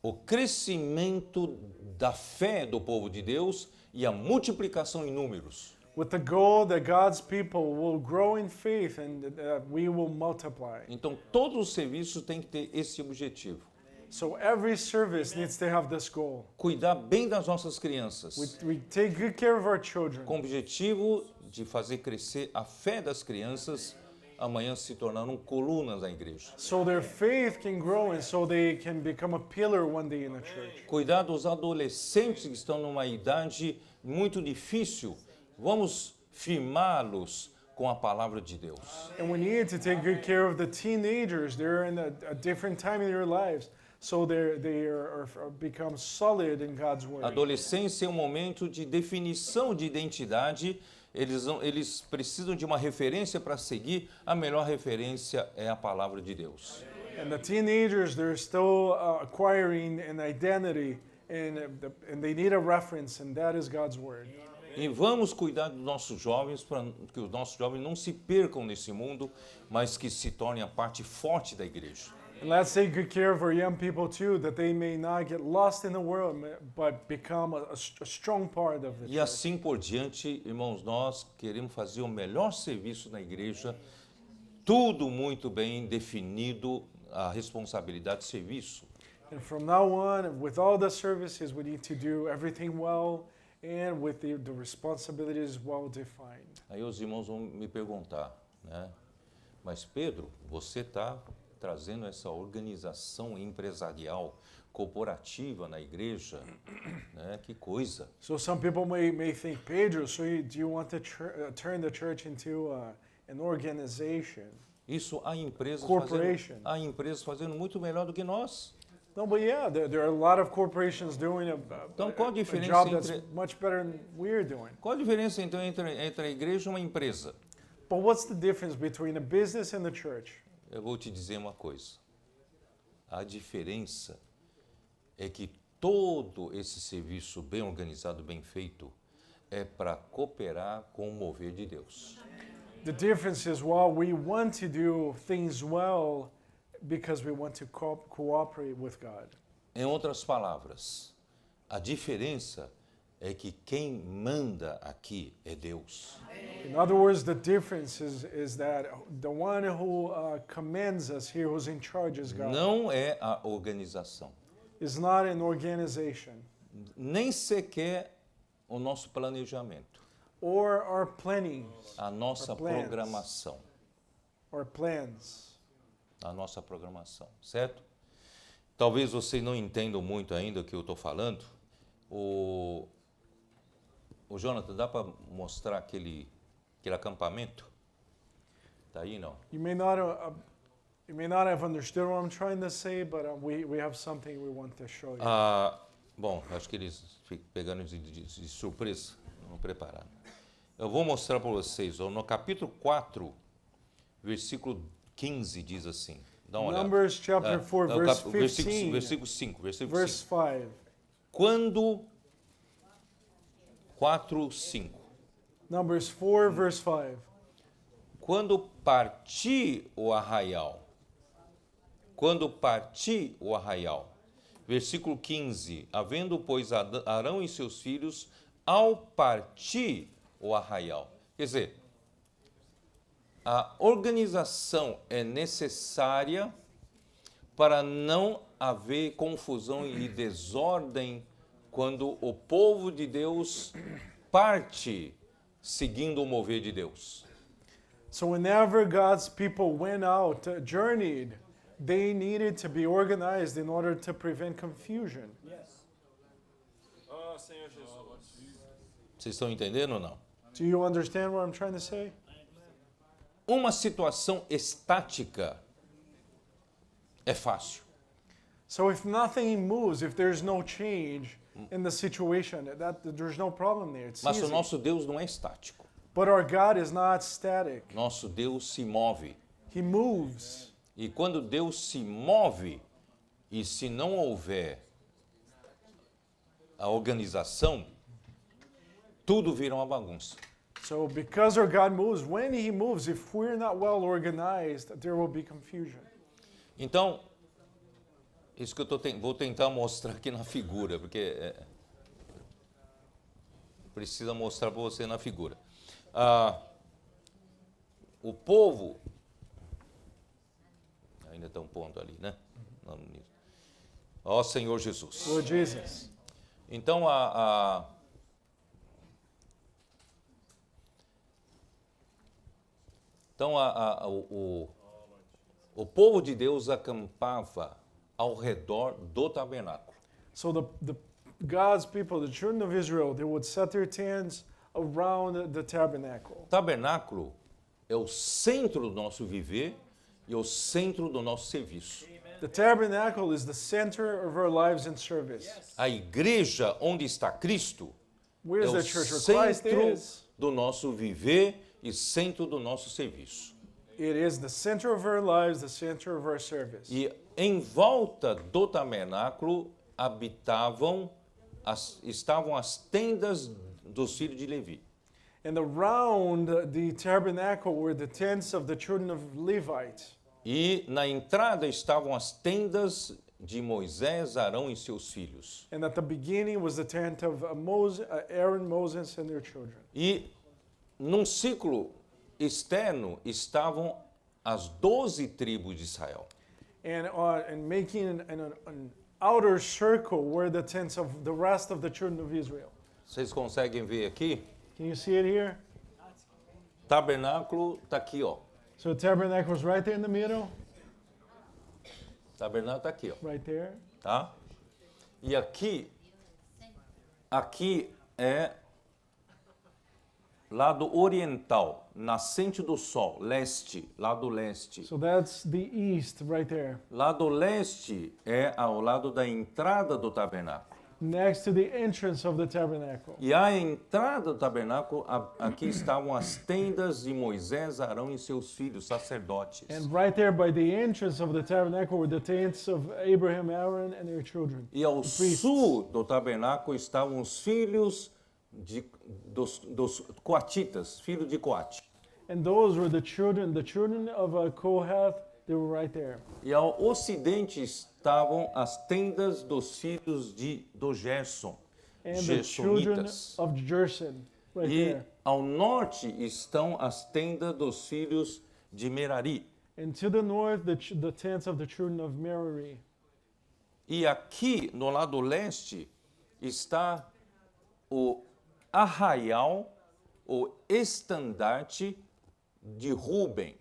o crescimento da fé do povo de Deus e a multiplicação em números. With the goal that God's people will grow in faith and we will multiply. Então, todos os serviços têm que ter esse objetivo. So every service needs to have this goal. Cuidar bem das nossas crianças, We take good care of our children. com o objetivo de fazer crescer a fé das crianças, amanhã se tornando colunas da igreja. So their faith can grow and so they can become a pillar one day in the church. Cuidar dos adolescentes que estão numa idade muito difícil, vamos firmá-los com a palavra de Deus. And we need to take good care of the teenagers. They're in a different time in their lives. So they are become solid in God's A word. adolescência é um momento de definição de identidade. Eles precisam de uma referência para seguir. A melhor referência é a palavra de Deus. And the teenagers, they're still acquiring an identity and they need a reference, and that is God's word. E vamos cuidar dos nossos jovens para que os nossos jovens não se percam nesse mundo, mas que se tornem a parte forte da igreja. And let's take good care of our young people too, that they may not get lost in the world, but become a strong part of the E church. assim por diante, irmãos, nós queremos fazer o melhor serviço na igreja, tudo muito bem definido, a responsabilidade de serviço. And from now on, with all the services, we need to do everything well and with the responsibilities well defined. Aí os irmãos vão me perguntar, né? Mas Pedro, você está trazendo essa organização empresarial, corporativa na igreja, né? Que coisa! So some people may think, Pedro, do you want to turn the church into an organization? Isso Corporation. há empresas fazendo muito melhor do que nós. No, but yeah, there are a lot of corporations doing Então, qual a a diferença job that's entre much better than we're doing. qual a diferença então entre a igreja e uma empresa? But what's the difference between a business and the church? Eu vou te dizer uma coisa. A diferença é que todo esse serviço bem organizado, bem feito, é para cooperar com o mover de Deus. The difference is while we want to do things well because we want to cooperate with God. Em outras palavras, a diferença é que quem manda aqui é Deus. In other words, the difference is that the one who commands us here, who's in charge, is God. Não é a organização, Is not an organization nem sequer o nosso planejamento, or our plannings, a nossa plans. programação, or plans. a nossa programação, certo? Talvez vocês não entendam muito ainda o que eu estou falando. O Jonathan, dá para mostrar aquele acampamento? Tá aí, não? You may not have understood what I'm trying to say, but we have something we want to show you. Bom, acho que eles pegaram de surpresa, não prepararam. Eu vou mostrar para vocês, ó, no capítulo 4, versículo 15, diz assim. Dá uma olhada. Numbers chapter 4, verse 15, versículo 5. verse 5. Quando 4, 5. Numbers 4, verse 5. Quando partir o arraial. Versículo 15. Havendo, pois, Arão e seus filhos, ao partir o arraial. Quer dizer, a organização é necessária para não haver confusão e desordem quando o povo de Deus parte seguindo o mover de Deus. So whenever God's people went out, journeyed, they needed to be organized in order to prevent confusion. Vocês estão entendendo ou não? Do you understand what I'm trying to say? Uma situação estática é fácil. So if nothing moves, if there's no change in the situation, there's no problem there. It's Mas o easy. nosso Deus não é estático. But our God is not static. Nosso Deus se move. He moves. E quando Deus se move, e se não houver a organização, tudo vira uma bagunça. So because our God moves, when He moves, if we're not well organized, there will be confusion. Então, isso que eu vou tentar mostrar aqui na figura, porque precisa mostrar para você na figura. O povo, ainda está um ponto ali, né? Ó Senhor Jesus. Lord Jesus. Então, o povo de Deus acampava ao redor do tabernáculo. So the God's people, the children of Israel, they would set their tents around the tabernacle. Tabernáculo é o centro do nosso viver e o centro do nosso serviço. The tabernacle is the center of our lives and service. A igreja onde está Cristo Where é is o the church where Christ centro is? do nosso viver e centro do nosso serviço. It is the center of our lives, the center of our service. E em volta do tabernáculo estavam as tendas dos filhos de Levi. And around the tabernacle were the tents of the children of Levite. E na entrada estavam as tendas de Moisés, Arão e seus filhos. And at the beginning was the tent of Aaron, Moses, and their children. E num círculo externo estavam as 12 tribos de Israel. And making an outer circle were the tents of the rest of the children of Israel. Vocês conseguem ver aqui? Can you see it here? Tabernáculo está aqui, ó. So the tabernacle was right there in the middle, Tabernáculo está aqui, ó. right there. Tá? E aqui é lado oriental, nascente do sol, leste, lado leste. So that's the east right there. Lado leste é ao lado da entrada do tabernáculo. Next to the entrance of the tabernacle. E à entrada do tabernáculo, aqui estavam as tendas de Moisés, Arão e seus filhos, sacerdotes. And right there by the entrance of the tabernacle were the tents of Abraham, Aaron, and their children. E ao the priests. sul do tabernáculo estavam os filhos dos coatitas, filhos de Coate. And those were the children of Kohath. They were right there. E ao ocidente estavam as tendas dos filhos do Gerson, And the children Gersonitas. of Jerson, right E there. ao norte estão as tendas dos filhos de Merari. And to the north, the tents of the children of Merari. E aqui, no lado leste, está o arraial, o estandarte de Ruben.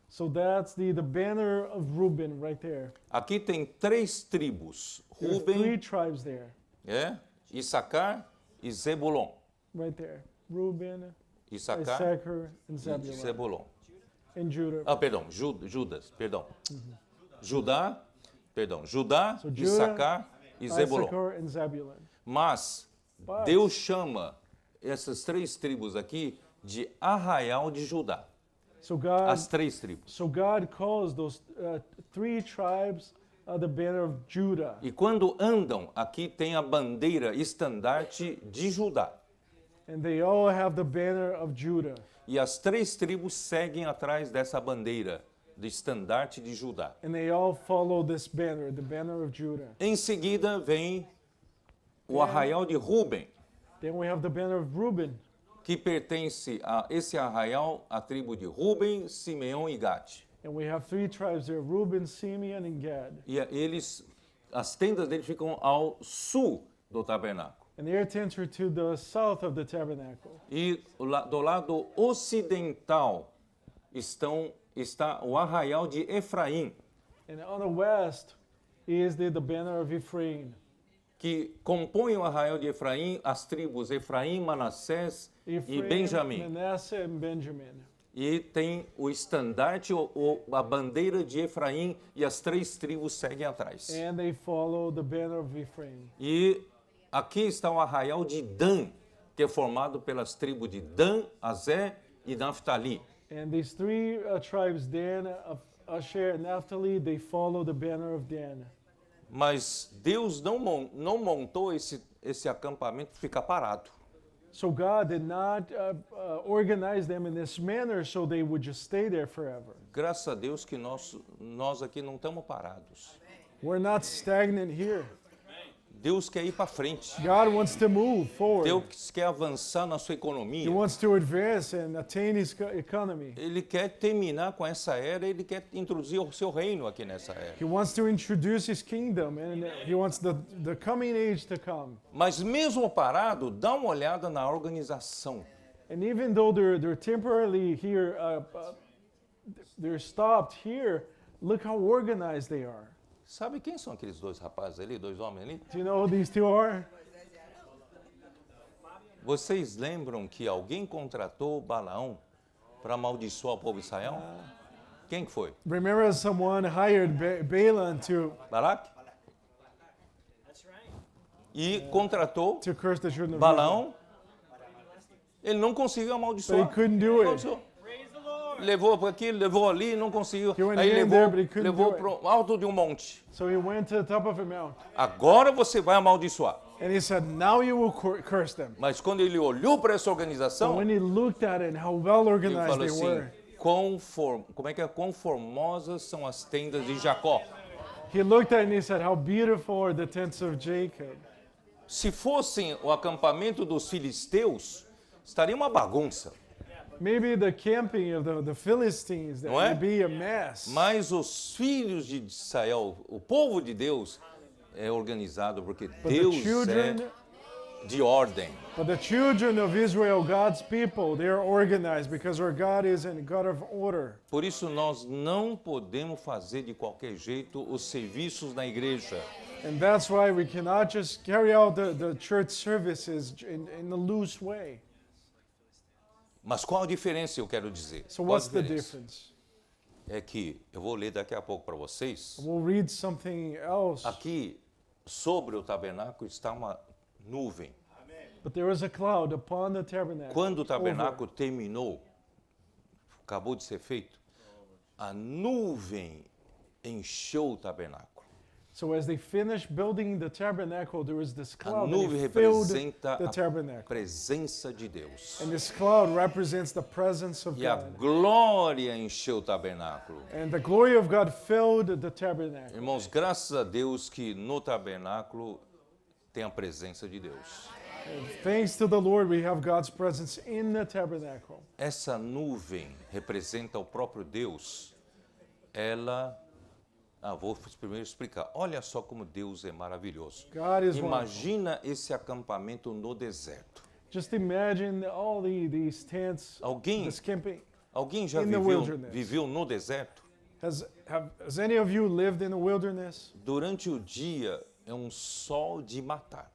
So that's the banner of Reuben right there. Aqui tem 3 tribos, There are 3 Ruben, tribes there, Issacar e Zebulon. right there. Reuben, Issacar Issachar, and e Zebulun. Zebulon. And Judah. Ah, perdão, Judas, perdão. Judá, So Judah, Issacar e Zebulon. Issachar, and Zebulun. Mas But- Deus chama essas 3 tribos aqui de arraial de Judá. So God, As 3 tribos. so God calls those 3 tribes the banner of Judah. E quando andam, aqui tem a bandeira estandarte de Judá. And they all have the banner of Judah. E as 3 tribos seguem atrás dessa bandeira de estandarte de Judá. And they all follow this banner, the banner of Judah. Em seguida vem o arraial de Ruben, Then we have the banner of Reuben. que pertence a esse arraial, a tribo de Ruben, Simeão e Gade. And we have 3 tribes there, Reuben, Simeon, and Gad. E as tendas deles ficam ao sul do tabernáculo. And their tents are to the south of the tabernacle. E do lado ocidental está o arraial de Efraim, And on the west is the banner of Ephraim. que compõe o arraial de Efraim as tribos Efraim, Manassés e Benjamim. Manasseh, and Benjamin. E tem o estandarte, a bandeira de Efraim, e as 3 tribos seguem atrás. And they follow the banner of Ephraim. E aqui está o arraial de Dan, que é formado pelas tribos de Dan, Azé e Naphtali. And these 3 tribes, Dan, Asher, and Naphtali, they follow the banner of Dan. Mas Deus não montou esse acampamento para ficar parado. So God did not organize them in this manner so they would just stay there forever. Graças a Deus que nós aqui não estamos parados. We're not stagnant here. Deus quer ir para frente. God wants to move forward. Deus quer avançar na sua He economia. wants to advance and attain his economy. Ele quer terminar com essa era, ele quer introduzir o seu reino aqui nessa era. He wants to introduce his kingdom and he wants the coming age to come. Mas mesmo parado, dá uma olhada na organização. And even though they're temporarily here, they're stopped here, look how organized they are. Sabe quem são aqueles 2 rapazes ali, 2 homens ali? Do you know who these 2 are? Vocês lembram que alguém contratou Balaão para amaldiçoar o povo de Israel? Quem que foi? Remember someone hired Balaam Balac? E contratou to curse the children of Israel. Balaão. Ele não conseguiu But he amaldiçoar. couldn't do it. Amaldiçoou. Levou para aqui, levou ali, não conseguiu. He went Aí in there, but he couldn't levou do it. para o alto de um monte. So he went to the top of a mount. Agora você vai amaldiçoar. And he said, now you will curse them. Mas quando ele olhou para essa So organização, when he looked at it and how well ele organized falou they assim: were, como é que é? Quão formosas são as tendas de Jacó. he looked at it and he said, how beautiful are the tents of Jacob. Se fossem o acampamento dos filisteus, estaria uma bagunça. Maybe the camping of the Philistines, that Não é? would be a mess. Mas os filhos de Israel, o povo de Deus, é organizado porque But the Deus children, é de ordem. but the children of Israel, God's people, they are organized because our God is a God of order. Por isso nós não podemos fazer de qualquer jeito os serviços na igreja. And that's why we cannot just carry out the church services in a loose way. Mas qual a diferença eu quero dizer? So Qual a what's the diferença? difference? É que eu vou ler daqui a pouco para vocês. We'll read something else. Aqui sobre o tabernáculo está uma nuvem. But there was a cloud upon the tabernacle. Quando o over. tabernáculo terminou, acabou de ser feito, a nuvem encheu o tabernáculo. So as they finished building the tabernacle, there was this A cloud nuvem that filled representa the a tabernacle. presença de Deus. And this cloud represents the presence of E a God. glória encheu o tabernáculo. And the glory of God filled the tabernacle. Irmãos, graças a Deus que no tabernáculo tem a presença de Deus. And thanks to the Lord, we have God's presence in the tabernacle. Essa nuvem representa o próprio Deus. Ela. Vou primeiro explicar. Olha só como Deus é maravilhoso. God is wonderful. Imagina esse acampamento no deserto. Just imagine all these tents, Alguém, this camping. alguém já In the wilderness. viveu no deserto? Has any of you lived in the wilderness? Durante o dia é um sol de matar.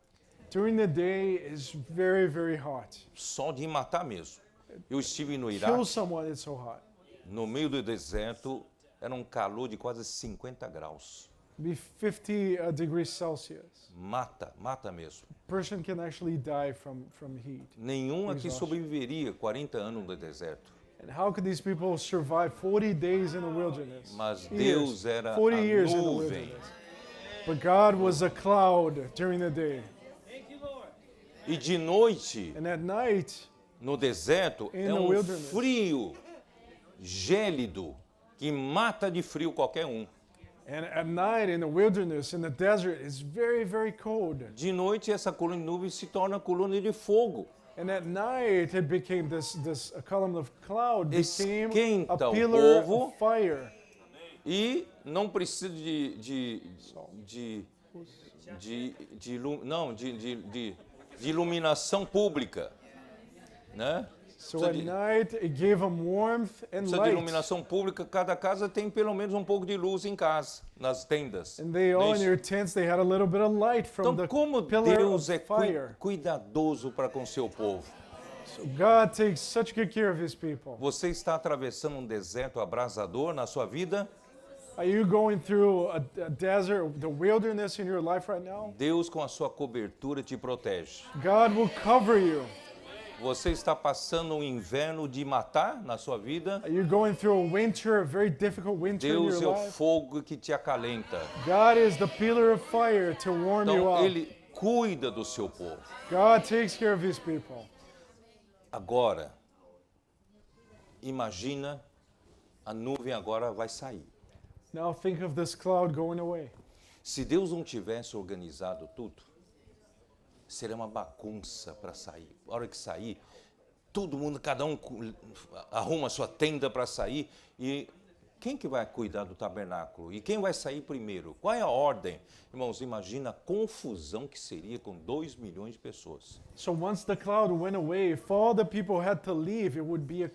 During the day is very, very hot. Sol de matar mesmo. Eu estive no Kill Iraque, someone, it's so hot. no meio do deserto, era um calor de quase 50 graus. Be 50 degrees Celsius. Mata mesmo. Person can actually die from heat. Nenhum aqui Exaustion. sobreviveria 40 anos no deserto. And how could these people survive 40 days in the wilderness? Mas Years. Deus era 40 a years in the nuvem. wilderness. But God was a cloud during the day. E de noite, And at night, no deserto, In é the um wilderness. frio gélido que mata de frio qualquer um. and at night in the wilderness, in the desert, it's very, very cold. De noite, essa coluna de nuvem se torna coluna de fogo. And at night, it became a column of cloud became Esquenta a o pillar povo. of fire. E não precisa de iluminação pública, né? So Precisa at de- night, it gave them warmth and Precisa de light. iluminação pública, cada casa tem pelo menos um pouco de luz em casa, nas tendas. And they Não é all in isso? their tents, they had a little bit of light from Então, the como pillar Deus of é fire. cuidadoso para com seu povo. So God takes such good care of his people. Você está atravessando um deserto abrasador na sua vida? Are you going through a desert, the wilderness in your life right now? Deus, com a sua cobertura, te protege. God will cover you. Você está passando um inverno de matar na sua vida? Are you going through a winter, a very difficult winter in Deus é your o life? fogo que te acalenta. God is the pillar of fire to warm you Então, up. Ele cuida do seu povo. God takes care of his people. Agora, imagina, a nuvem agora vai sair. Now think of this cloud going away. Se Deus não tivesse organizado tudo, seria uma bagunça para sair. A hora que sair, todo mundo, cada um arruma a sua tenda para sair. E quem que vai cuidar do tabernáculo? E quem vai sair primeiro? Qual é a ordem? Irmãos, imagina a confusão que seria com 2 milhões de pessoas. So once the cloud went away, if all the people had to leave, it would be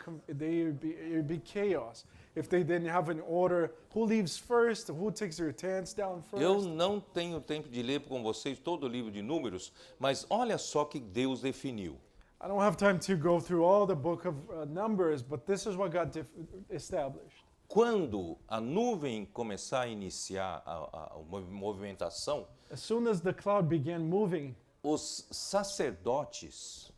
chaos. If they didn't have an order, who leaves first, who takes their tents down first. Eu não tenho tempo de ler com vocês todo o livro de Números, mas olha só que Deus definiu. I don't have time to go through all the book of Numbers, but this is what God established. Quando a nuvem começar a iniciar a movimentação, As soon as the cloud began moving, os sacerdotes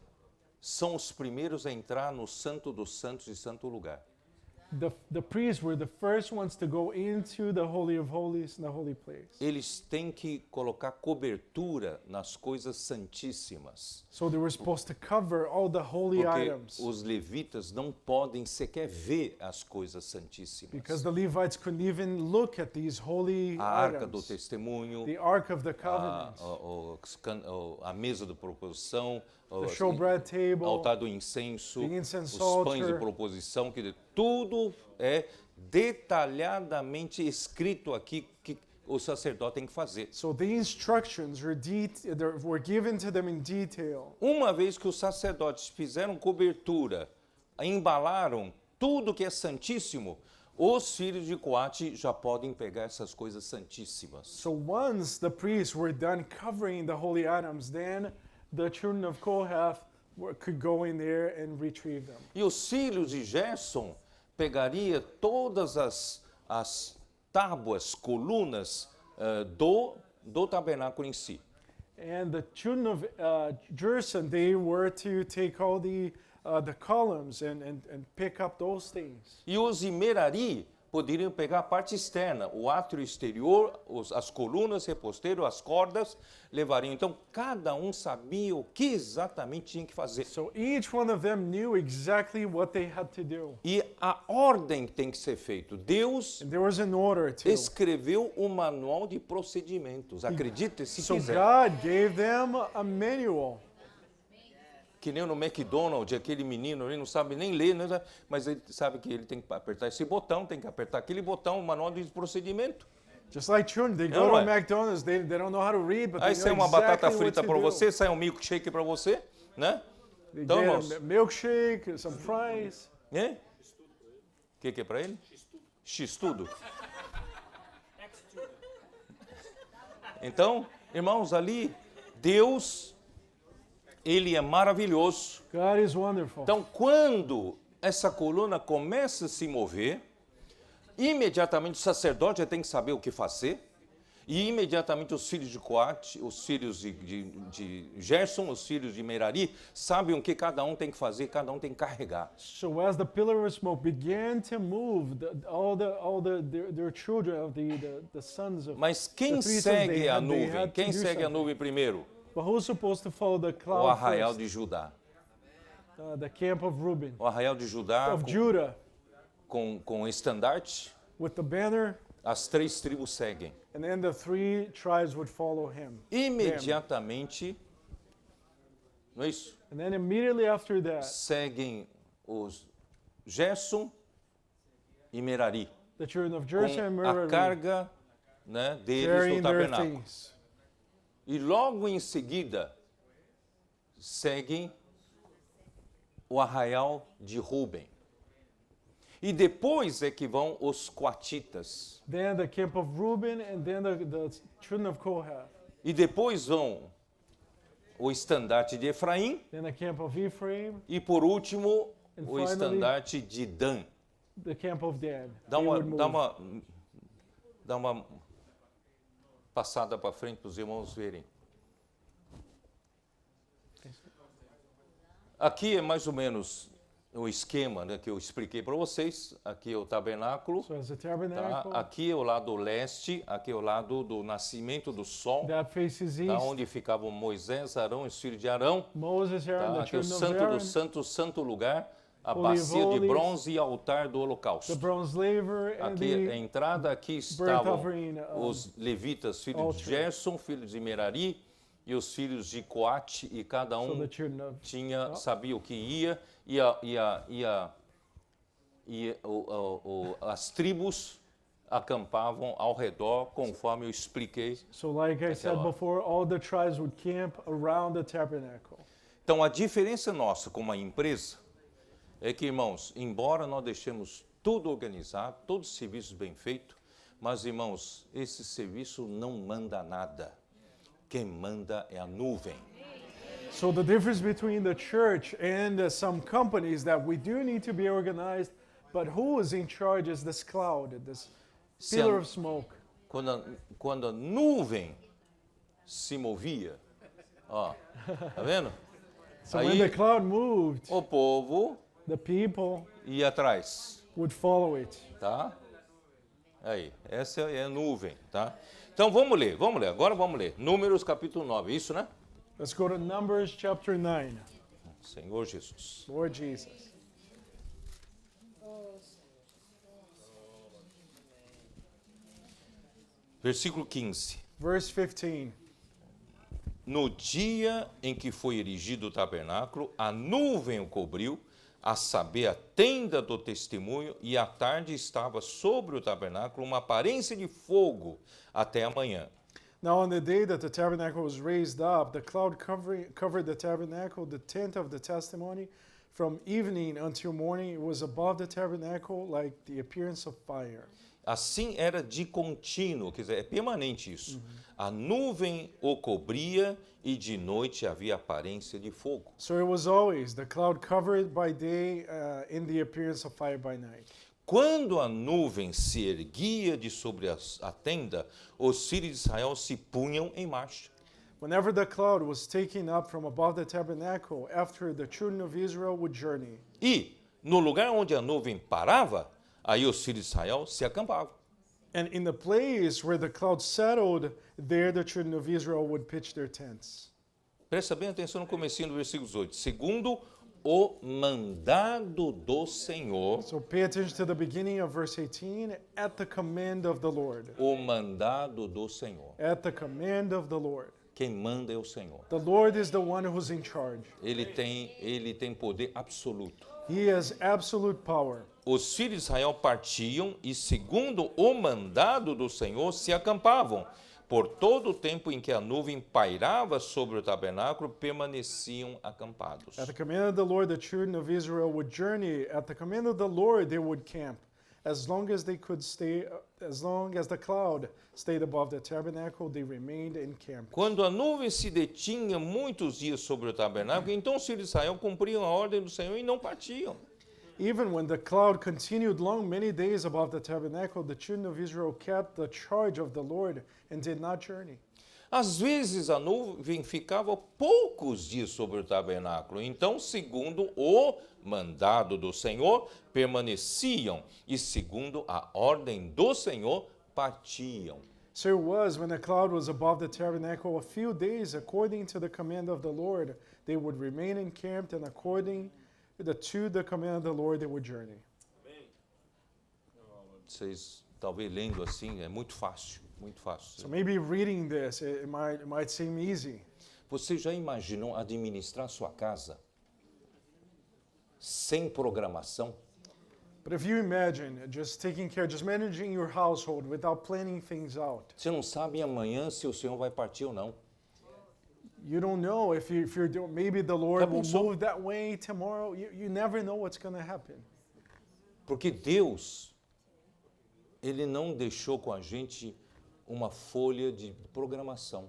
são os primeiros a entrar no Santo dos Santos e Santo Lugar. the priests were the first ones to go into the Holy of Holies, the holy place. Eles têm que colocar cobertura nas coisas santíssimas, So they were supposed to cover all the holy porque items. os levitas não podem sequer ver as coisas santíssimas. Because the Levites couldn't even look at these holy A arca do items. testemunho, The Ark of the a, Covenant, a mesa de proposição, o the showbread table, altar do incenso, the incense os pães de altar. proposição, que tudo é detalhadamente escrito aqui o sacerdote tem que fazer. So the instructions were given to them in detail. Uma vez que os sacerdotes fizeram cobertura, embalaram tudo que é santíssimo, os filhos de Coate já podem pegar essas coisas santíssimas. So once the priests were done covering the holy items, then the children of Kohath could go in there and retrieve them. E os filhos de Gerson pegaria todas as tábuas, colunas do tabernáculo em si. And the children of Gerson, they were to take all the columns and pick up those things. E os de Merari poderiam pegar a parte externa, o átrio exterior, as colunas, reposteiro, as cordas, levariam. Então, cada um sabia o que exatamente tinha que fazer. So each one of them knew exactly what they had to do. E a ordem tem que ser feita. Deus And there was an order to. escreveu um manual de procedimentos. Acredite se So quiser. God gave them a manual. Que nem no McDonald's, aquele menino ali não sabe nem ler, né? Mas ele sabe que ele tem que apertar esse botão, tem que apertar aquele botão, o manual de procedimento. Just like children, they Não, go to ué. McDonald's, they don't know how to read, but Aí they sai know uma batata exactly what frita to para do. você, sai um milkshake para você, né? They Então, get irmãos, a milkshake, some fries. né? O que é para ele? X-tudo. Então, irmãos, ali, Deus, Ele é maravilhoso. God is wonderful. Então, quando essa coluna começa a se mover, imediatamente o sacerdote já tem que saber o que fazer, e imediatamente os filhos de Coate, os filhos de Gerson, os filhos de Merari, sabem o que cada um tem que fazer, cada um tem que carregar. So as the pillar of smoke began to move, their children of the sons of. Mas quem The priests, segue they a had nuvem? to Quem do segue a something. nuvem primeiro? But who's supposed to follow the O cloud arraial first? de Judá. The camp of Reuben, O arraial de Judá of Judah, com estandarte, with the banner, as 3 tribos seguem. and then the 3 tribes would follow him. Imediatamente, não é isso? And then immediately after that, Seguem os Gerson e Merari, the children of Gershon and com a Merari carga, né, deles carrying no their tabernáculo. things. E logo em seguida, seguem o arraial de Ruben. E depois é que vão os coatitas. Then the camp of Reuben, and then the children of Kohath. E depois vão o estandarte de Efraim. Then the camp of Ephraim, E por último, And o finally, estandarte de Dan. the camp of Dan. Dá They uma, would dá move. dá uma passada para frente para os irmãos verem. Aqui é mais ou menos o esquema, né, que eu expliquei para vocês. Aqui é o tabernáculo. So as a Tá? tabernacle, Aqui é o lado leste, aqui é o lado do nascimento do sol, that faces tá? east. Onde ficavam Moisés, Arão e os filhos de Arão. Moses, Aaron, Tá? the Aqui é o children of santo Aaron, do santo, santo lugar, a Holy of bacia de Holies, bronze e altar do the holocausto. bronze laver, and Aqui é a the entrada, aqui burnt estavam offering. os levitas, filhos altar. de Gerson, filhos de Merari, e os filhos de Coate, e cada So um the children of sabia o que ia, as tribus acampavam ao redor, conforme eu expliquei. So like I said lá. before, all the tribes would camp around the tabernacle. Então, a diferença nossa com uma empresa é que, irmãos, embora nós deixemos tudo organizado, todos os serviços bem feitos, mas, irmãos, esse serviço não manda nada. Quem manda é a nuvem. So the difference between the church and some companies that we do need to be organized, but who is in charge is this cloud, this Se a- pillar of smoke. Quando a nuvem se movia, ó, tá vendo? So Aí- when the cloud moved, O povo the people ia atrás, would follow it. tá? Aí, essa é a nuvem, tá? Então vamos ler, agora vamos ler. Números capítulo 9, isso, né? Let's go to Numbers chapter 9. Senhor Jesus. Lord Jesus. Versículo 15. Verse 15. No dia em que foi erigido o tabernáculo, a nuvem o cobriu, a saber, a tenda do testemunho, e à tarde estava sobre o tabernáculo uma aparência de fogo até a manhã. Now on the day that the tabernacle was raised up, the cloud covered the tabernacle, the tent of the testimony. From evening until morning, it was above the tabernacle like the appearance of fire. Assim era de contínuo, quer dizer, é permanente isso. A nuvem o cobria e de noite havia aparência de fogo. So it was always the cloud covered by day in the appearance of fire by night. Quando a nuvem se erguia de sobre a tenda, os filhos de Israel se punham em marcha. Whenever the cloud was taken up from above the tabernacle, after the children of Israel would journey. E, no lugar onde a nuvem parava, aí os filhos de Israel se acampavam. And in the place where the cloud settled, there the children of Israel would pitch their tents. Presta bem atenção no comecinho do versículo 8. Segundo o mandado do Senhor. So pay attention to the beginning of verse 18, at the command of the Lord. O mandado do Senhor. At the command of the Lord. Quem manda é o Senhor. The Lord is the one who's in charge. Ele tem poder absoluto. He has absolute power. Os filhos de Israel partiam e, segundo o mandado do Senhor, se acampavam. Por todo o tempo em que a nuvem pairava sobre o tabernáculo, permaneciam acampados. At the command of the Lord, the children of Israel would journey. At the command of the Lord, they would camp. As long as they could stay, as long as the cloud stayed above the tabernacle, they remained encamped. Quando a nuvem se detinha muitos dias sobre o tabernáculo, então os filhos de Israel cumpriam a ordem do Senhor e não partiam. Even when the cloud continued long many days above the tabernacle, the children of Israel kept the charge of the Lord and did not journey. Às vezes a nuvem ficava poucos dias sobre o tabernáculo, então, segundo o mandado do Senhor, permaneciam e, segundo a ordem do Senhor, partiam. So it was when the cloud was above the tabernacle a few days, according to the command of the Lord, they would remain encamped, and according to the command of the Lord, they would journey. Vocês, talvez lendo assim, é muito fácil, muito fácil. So maybe reading this, it might seem easy. Você já imaginou administrar sua casa sem programação? But if you imagine just managing your household without planning things out. Você não sabe amanhã se o Senhor vai partir ou não. You don't know if you're doing, maybe the Lord Já will pensou? move that way tomorrow. You never know what's going to happen. Porque Deus, Ele não deixou com a gente uma folha de programação.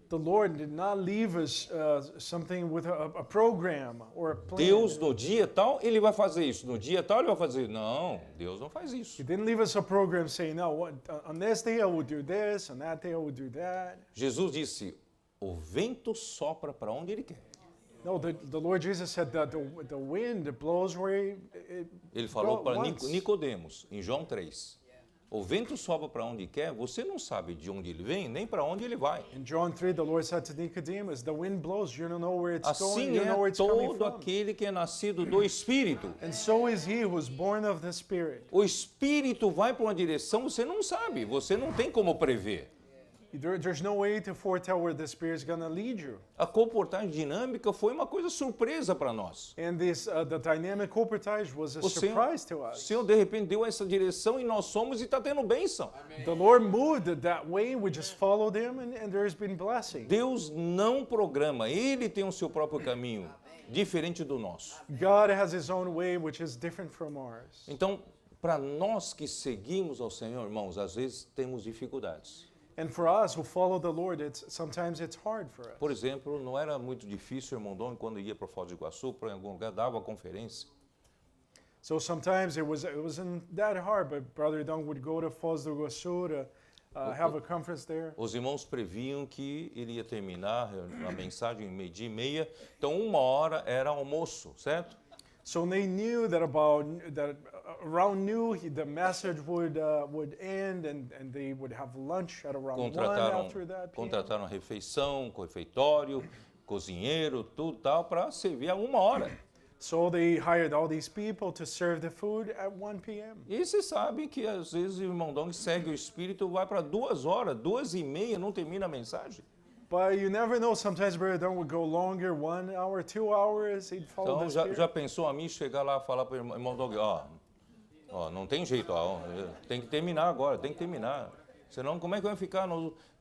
The Lord did not leave us something with a program or a plan. Deus, no dia tal, Ele vai fazer isso. No dia tal, Ele vai fazer isso. Não, Deus não faz isso. He didn't leave us a program saying, no, on this day I will do this, on that day I will do that. Jesus disse, o vento sopra para onde Ele quer. No, the Lord Jesus said that the wind blows where it Ele falou para wants. Nicodemos, em João 3. O vento sopra para onde quer, você não sabe de onde ele vem, nem para onde ele vai. In John 3, the Lord said to Nicodemus, the wind blows, you don't know where it's going, Assim you don't know where é it's coming todo from. aquele que é nascido do Espírito. And so is he who is born of the Spirit. O Espírito vai para uma direção, você não sabe, você não tem como prever. There's no way to foretell where the Spirit is going to lead you. A comportagem dinâmica foi uma coisa surpresa para nós. And this, the dynamic corportage was a O Senhor, surprise to o us. Senhor de repente deu essa direção e nós somos e está tendo bênção. The Lord moved it that way, we just followed him, and there's been blessing. Deus não programa, Ele tem o seu próprio caminho, diferente do nosso. God has his own way, which is different from ours. Então, para nós que seguimos ao Senhor, irmãos, às vezes temos dificuldades. And for us who follow the Lord, sometimes it's hard for us. Por exemplo, não era muito difícil o irmão Dom, quando ia para Foz do Iguaçu, para algum lugar, dava conferência. So sometimes it wasn't that hard, but Brother Dong would go to Foz do Iguaçu to have a conference there. Os irmãos previam que ele ia terminar a mensagem meio-dia e meia, então 1 hora era almoço, certo? So they knew that around noon the message would end, and they would have lunch at around 1 after that. Contrataram a refeição, refeitório, cozinheiro, tudo tal, para servir a 1 hora. So they hired all these people to serve the food at 1 p.m. E você sabe que às vezes o irmão Dong segue o Espírito, vai para 2 horas, 2h30, não termina a mensagem. But you never know. Sometimes Brother Don would go longer, 1 hour, 2 hours. He'd follow Então, the já Spirit. pensou a mim chegar lá e falar para o irmão Doug, ó, não tem jeito, ó, tem que terminar agora, tem que terminar. Senão, como é que vai ficar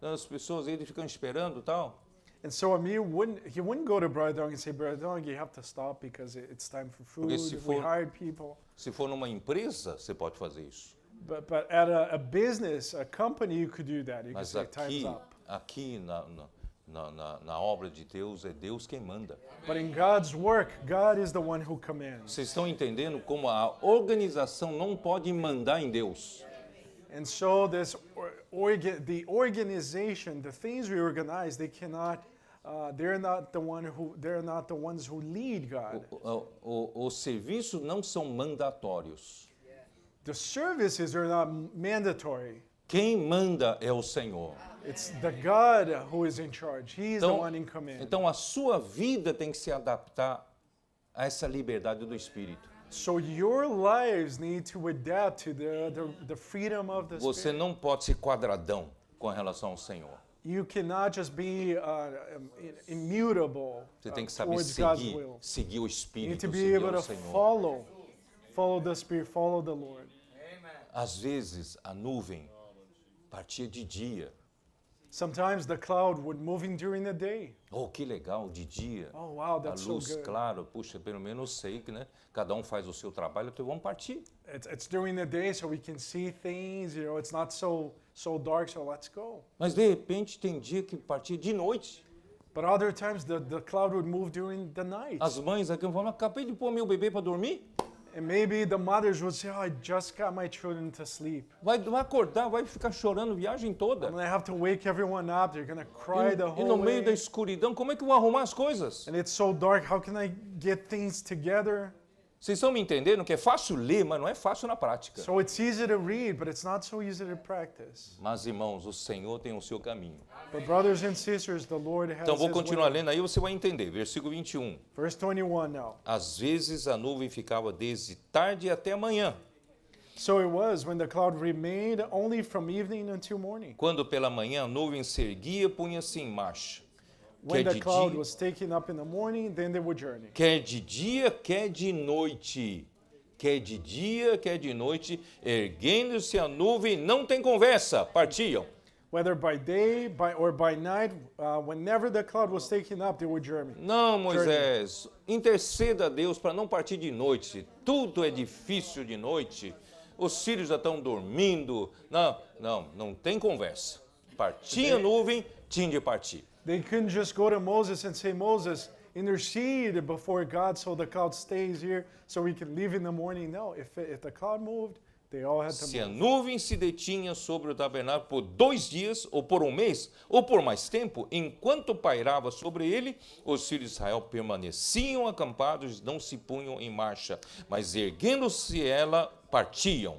as pessoas aí ficam esperando e tal? And so Amir he wouldn't go to Brother Dong and say, Brother Dong, you have to stop because it's time for food. Porque se We for- hired people. Se for numa empresa, você pode fazer isso. But at a business, a company, you could do that. You could Mas say, time's up. aqui na obra de Deus, é Deus quem manda. But in God's work, God is the one who commands. Vocês estão entendendo como a organização não pode mandar em Deus? And so the organization, the things we organize, they cannot. They're not the ones who lead God. Os serviços não são mandatórios. The services are not mandatory. Quem manda é o Senhor. It's the God who is in charge. He's the one in command. Então a sua vida tem que se adaptar a essa liberdade do Espírito. So your lives need to adapt to the freedom of the Você Spirit. não pode ser quadradão com relação ao Senhor. You cannot just be immutable Você tem que saber towards God's seguir, will. seguir o You need Espírito, to be seguir able o to Senhor. follow the Spirit, follow the Lord. Às vezes a nuvem partia de dia. Sometimes the cloud would moving during the day. Oh, que legal, de dia. Oh wow, A that's so luz, good. claro, puxa, pelo menos eu sei que, né? Cada um faz o seu trabalho, então vamos partir. It's during the day so we can see things. You know, it's not so dark. So let's go. Mas de repente tem dia que partia de noite. But other times the cloud would move during the night. As mães aqui falam, acabei de pôr meu bebê para dormir. And maybe the mothers would say, oh, I just got my children to sleep. Vai acordar, vai ficar chorando a viagem toda. I'm going to have to wake everyone up. They're going to cry the E whole no meio da way. escuridão, como é que eu vou arrumar as coisas? And it's so dark. How can I get things together? Vocês estão me entendendo que é fácil ler, mas não é fácil na prática. So it's easy to read, but it's not so easy to practice. Mas, irmãos, o Senhor tem o seu caminho. But brothers and sisters, the Lord has Então, vou His continuar way. lendo aí, você vai entender. Versículo 21. Verse 21 now. Às vezes a nuvem ficava desde tarde até amanhã, So it was when the cloud remained only from evening until morning. quando pela manhã a nuvem se erguia, punha-se em marcha. When Quer the de cloud dia, was taken up in the morning, then they would journey. quer de dia, quer de noite. Quer de dia, quer de noite, erguendo-se a nuvem, não tem conversa, partiam. Whether by day or by night, whenever the cloud was taken up, they would journey. Não, Moisés, interceda a Deus para não partir de noite. Tudo é difícil de noite. Os filhos já estão dormindo. Não tem conversa. Partia a nuvem, tinha de partir. They couldn't just go to Moses and say, Moses, intercede before God so the cloud stays here so we can leave in the morning. No, if the cloud moved, they all had to Se a move. nuvem se detinha sobre o tabernáculo por 2 dias, ou por um mês, ou por mais tempo, enquanto pairava sobre ele, os filhos de Israel permaneciam acampados, não se punham em marcha, mas erguendo-se ela, partiam.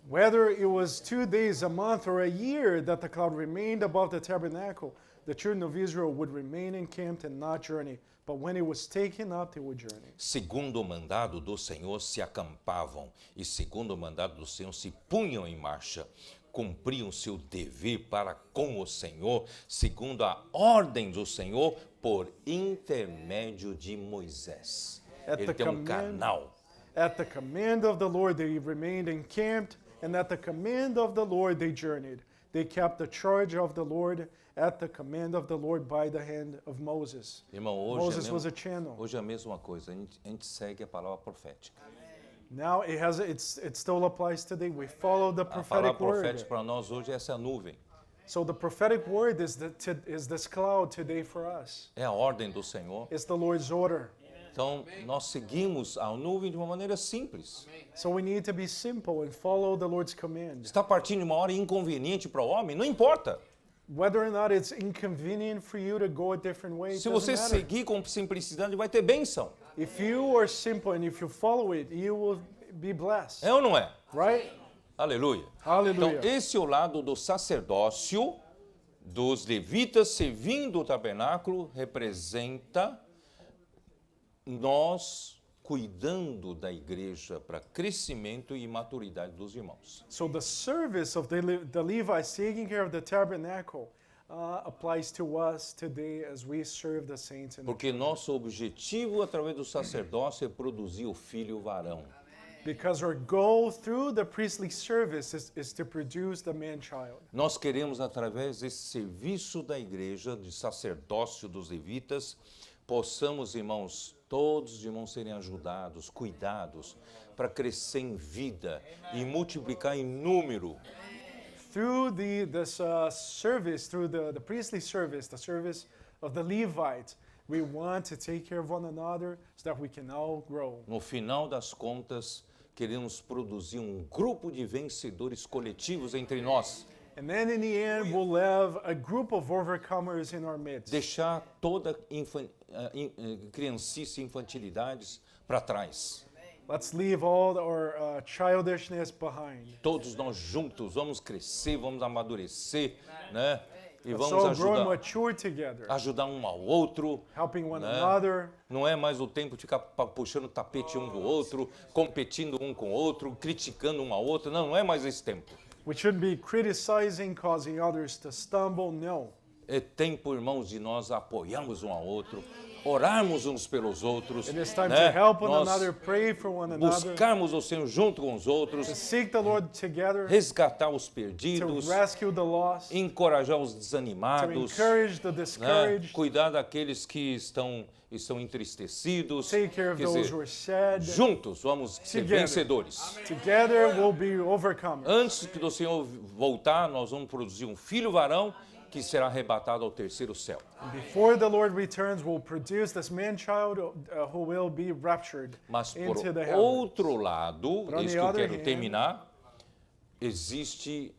Whether it was 2 days, a month, or a year that the cloud remained above the tabernacle, the children of Israel would remain encamped and not journey. But when it was taken up, they would journey. Segundo o mandado do Senhor se acampavam, e segundo o mandado do Senhor se punham em marcha. Cumpriam seu dever para com o Senhor, segundo a ordem do Senhor, por intermédio de Moisés. Ele tem um canal. At the command of the Lord, they remained encamped, and at the command of the Lord, they journeyed. They kept the charge of the Lord at the command of the Lord by the hand of Moses. Irmão, Moses was a channel. hoje é a mesma coisa, a gente segue a palavra profética. Now it still applies today. We follow the A palavra prophetic word. profética para nós hoje é essa nuvem. So the prophetic word is this cloud today for us. É a ordem do Senhor. It's the Lord's order. Então, nós seguimos a nuvem de uma maneira simples. So we need to be simple and follow the Lord's command. Está partindo de uma hora inconveniente para o homem? Não importa. Whether or not it's inconvenient for you to go a different way, it Se doesn't você matter. seguir com simplicidade, vai ter bênção. If you are simple and if you follow it, you will be blessed. É ou não é? Right? Aleluia. Hallelujah. Então, esse é o lado do sacerdócio, dos levitas servindo o tabernáculo, representa nós cuidando da igreja para crescimento e maturidade dos irmãos. So the service of the Levites taking care of the tabernacle applies to us today as we serve the saints in the Porque nosso objetivo através do sacerdócio é produzir o filho varão. Because our goal through the priestly service is to produce the man-child. Nós queremos, através desse serviço da igreja, de sacerdócio dos levitas, possamos, irmãos, todos os irmãos serem ajudados, cuidados, para crescer em vida e multiplicar em número. Through this service, through the priestly service, the service of the Levites, we want to take care of one another so that we can all grow. No final das contas, queremos produzir um grupo de vencedores coletivos entre nós. And then in the end, we'll have a group of overcomers in our midst. Deixar toda criancice e infantilidades para trás. Let's leave all our childishness behind. Todos nós juntos vamos crescer, vamos amadurecer, né? E Let's vamos all grow and ajudar, mature together, ajudar um ao outro. helping one né? another. Não é mais o tempo de ficar puxando o tapete um do outro, competindo um com o outro, criticando um ao outro. Não, não é mais esse tempo. We shouldn't be criticizing, causing others to stumble. No. É tempo, irmãos, de nós apoiarmos um ao outro, orarmos uns pelos outros, It is time né? to help one Nós another, pray for one another, buscarmos o Senhor junto com os outros, to seek the Lord together, resgatar os to perdidos, rescue the lost, encorajar os to desanimados, encourage the né? discouraged, Cuidar daqueles que estão entristecidos. take care of Quer those dizer, who are sad. juntos vamos ser Together. vencedores. Together we'll be overcomers. Antes do Senhor voltar, nós vamos produzir um filho varão que será arrebatado ao terceiro céu. Before the Lord returns, we'll produce this man-child who will be raptured Mas por into the heavens. outro lado, But on isso the que eu other quero hand- terminar, existe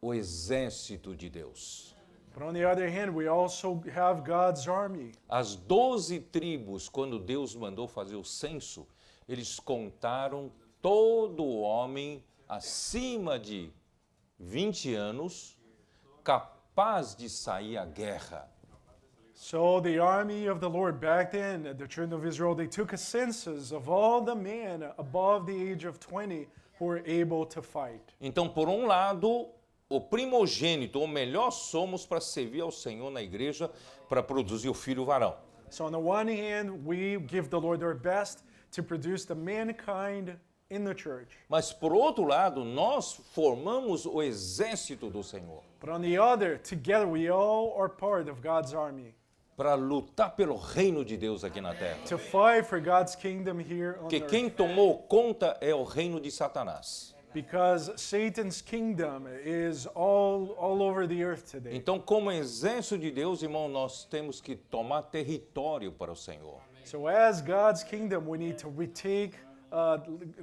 o exército de Deus. But on the other hand, we also have God's army. As 12 tribos, quando Deus mandou fazer o censo, eles contaram todo homem acima de 20 anos capaz de sair à guerra. So the army of the Lord back then, the children of Israel, they took a census of all the men above the age of 20 who were able to fight. Então, por um lado, o primogênito, ou melhor, somos para servir ao Senhor na igreja, para produzir o filho varão. So on the one hand, we give the Lord our best to produce the mankind in the church. Mas, por outro lado, nós formamos o exército do Senhor But on the other, together we all are part of God's army para lutar pelo reino de Deus aqui na terra. to fight for God's kingdom here on Porque earth. quem tomou conta é o reino de Satanás. Because Satan's kingdom is all over the earth today. Então, como exército de Deus, irmão, nós temos que tomar território para o Senhor. So as God's kingdom, we need to retake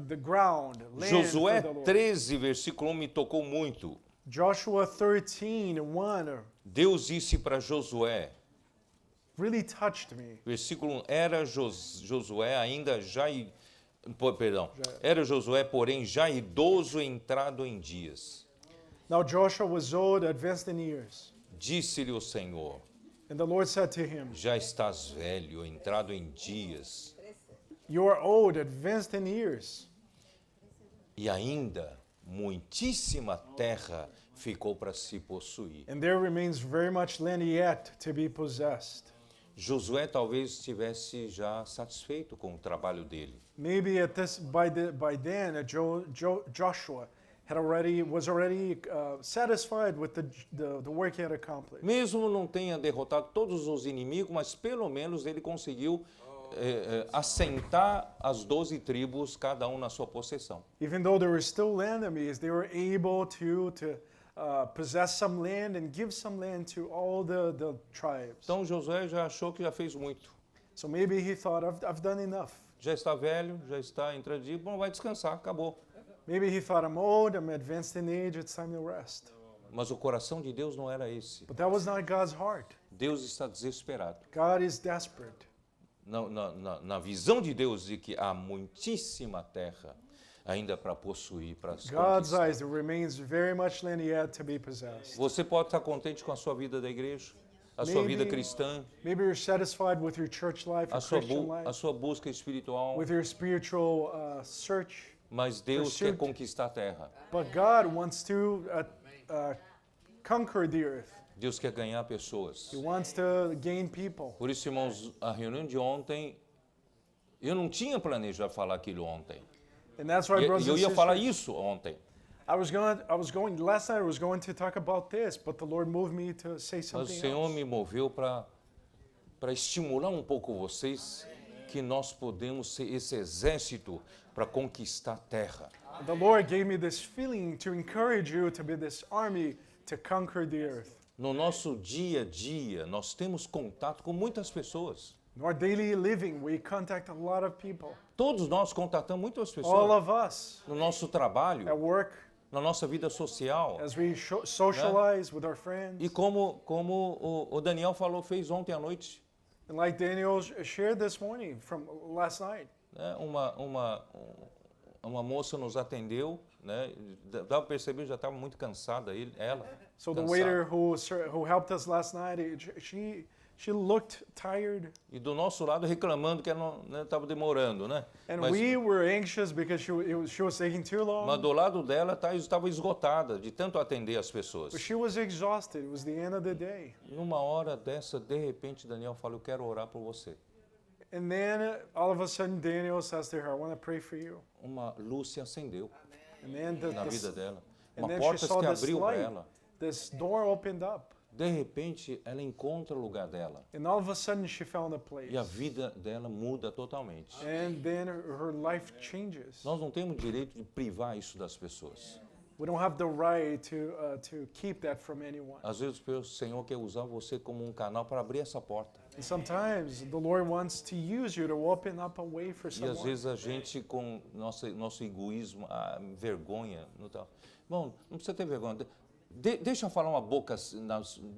the ground, land Josué for the Lord. 13, versículo 1 me tocou muito. Joshua 13:1 Deus disse para Josué, really touched me. versículo 1, era Josué ainda era Josué, porém, já idoso, entrado em dias. Now Joshua was old, advanced in years. Disse-lhe o Senhor, And the Lord said to him, já estás velho, entrado em dias, "You are old, advanced in years, e ainda muitíssima terra ficou para se possuir. and there remains very much land yet to be possessed." Josué talvez estivesse já satisfeito com o trabalho dele. Maybe by then, Joshua was already satisfied with the work he had accomplished. Mesmo não tenha derrotado todos os inimigos, mas pelo menos ele conseguiu assentar as 12 tribos, cada um na sua possessão. Even though there were still enemies, they were able to possess some land and give some land to all the tribes. Então Josué já achou que já fez muito. So maybe he thought, I've done enough. Já está velho, já está entrando, bom, vai descansar, acabou. Maybe he thought, I'm old, I'm advanced in age, it's time to rest. Mas o coração de Deus não era esse. But that was not God's heart. Deus está desesperado. God is desperate. Na visão de Deus, de que há muitíssima terra ainda para possuir, para God's conquistar. eyes, there remains very much land yet to be possessed. Você pode estar contente com a sua vida da igreja, a sua vida cristã, Maybe you're satisfied with your church life, your Christian a life, sua busca espiritual, with your spiritual search. mas Deus pursuit. quer conquistar a terra. But God wants to conquer the earth. Deus quer ganhar pessoas. He wants to gain people. Por isso, irmãos, a reunião de ontem, eu não tinha planejado falar aquilo ontem. And that's why, brothers Eu and ia falar sisters, isso ontem. last night I was going to talk about this, but the Lord moved me to say Mas o something Senhor else. me moveu para estimular um pouco vocês que nós podemos ser esse exército para conquistar a terra. The Lord gave me this feeling to encourage you to be this army to conquer the earth. No nosso dia a dia, nós temos contato com muitas pessoas. In our daily living, we contact a lot of people. Todos nós contatamos muitas All pessoas of us no nosso at trabalho, work, na nossa vida social. as we socialize with our friends. E como o Daniel falou, fez ontem à noite, And like Daniel shared this morning from last night, né, uma moça nos atendeu, né, dá para perceber, já estava muito cansada ela. so the cansada. waiter who helped us last night, she looked tired, E do nosso lado reclamando que ela estava demorando, né? and Mas, we were anxious because she was taking too mas long. do lado dela estava esgotada de tanto atender as pessoas. But she was exhausted. It was the end of the day. Numa hora dessa, de repente, Daniel fala, eu quero orar por você. And then all of a sudden Daniel says to her, I want to pray for you. Uma luz se acendeu And then na vida dela. and Uma then porta she saw que this abriu para light. ela. This door opened up. De repente, ela encontra o lugar dela. And all of a sudden she found a place. E a vida dela muda totalmente. And then her life changes. Nós não temos direito de privar isso das pessoas. We don't have the right to keep that from anyone. Às vezes o Senhor quer usar você como um canal para abrir essa porta. And sometimes the Lord wants to use you to open up a way for E às someone. vezes a gente, com nosso egoísmo, vergonha, não tá. Bom, não precisa ter vergonha. Deixa eu falar uma boca,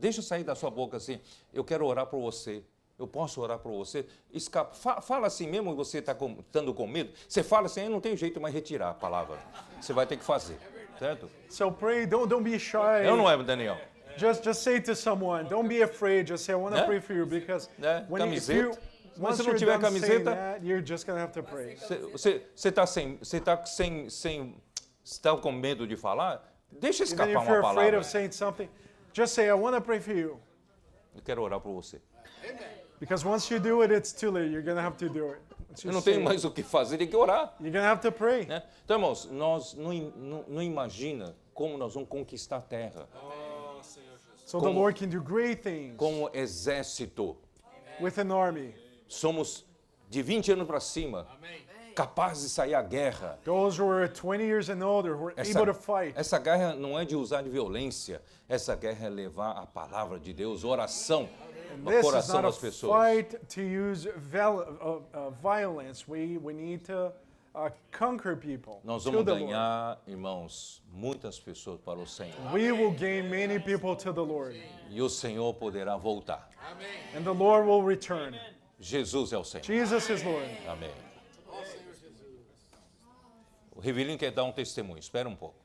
deixa sair da sua boca assim, eu quero orar por você. Eu posso orar por você? Escapa. Fala assim mesmo que você está estando com medo. Você fala assim, não tem jeito mais retirar a palavra. Você vai ter que fazer, certo? So pray, don't be shy. Eu não é, Daniel. Just say to someone, don't be afraid. Just say, I want to Né? pray for you because Né? when if Camiseta. you Mas once se não you're tiver done saying camiseta, that, you're just gonna have to pray. você está com medo de falar? Deixa Even escapar if uma you're afraid palavra. of saying something, just say, I want to pray for you. Eu quero orar por você. Because once you do it, it's too late. You're gonna have to do it. Once you Eu não say tenho it, mais o que fazer, tem que orar. you're gonna have to pray. Né? Então, irmãos, nós não imagina como nós vamos conquistar a terra. So the Como- Lord can do great things Como exército, with an army. somos de 20 anos para cima, capazes de sair à guerra. Those who are 20 years and older who are able to fight. Essa guerra não é de usar de violência, essa guerra é levar a palavra de Deus, oração, no This is coração not a das pessoas. fight to use violence. We need to conquer people Nós to vamos the Lord. ganhar, irmãos, muitas pessoas para o Senhor. We will gain many people to the Lord. E o Senhor poderá voltar. And the Lord will return. Jesus é o Senhor. Jesus is Lord. Amém. O Rivelino quer dar um testemunho. Espera um pouco.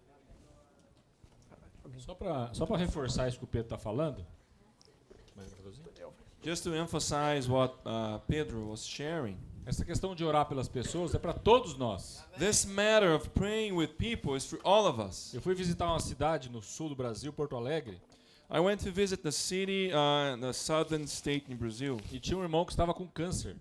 Só para reforçar isso que o Pedro está falando. Just to emphasize what Pedro was sharing, Essa questão de orar pelas pessoas é para todos nós. this matter of praying with people is for all of us. Eu fui visitar uma cidade no sul do Brasil, Porto Alegre, I went to visit the city in the southern state in Brazil, e tinha um irmão que estava com câncer,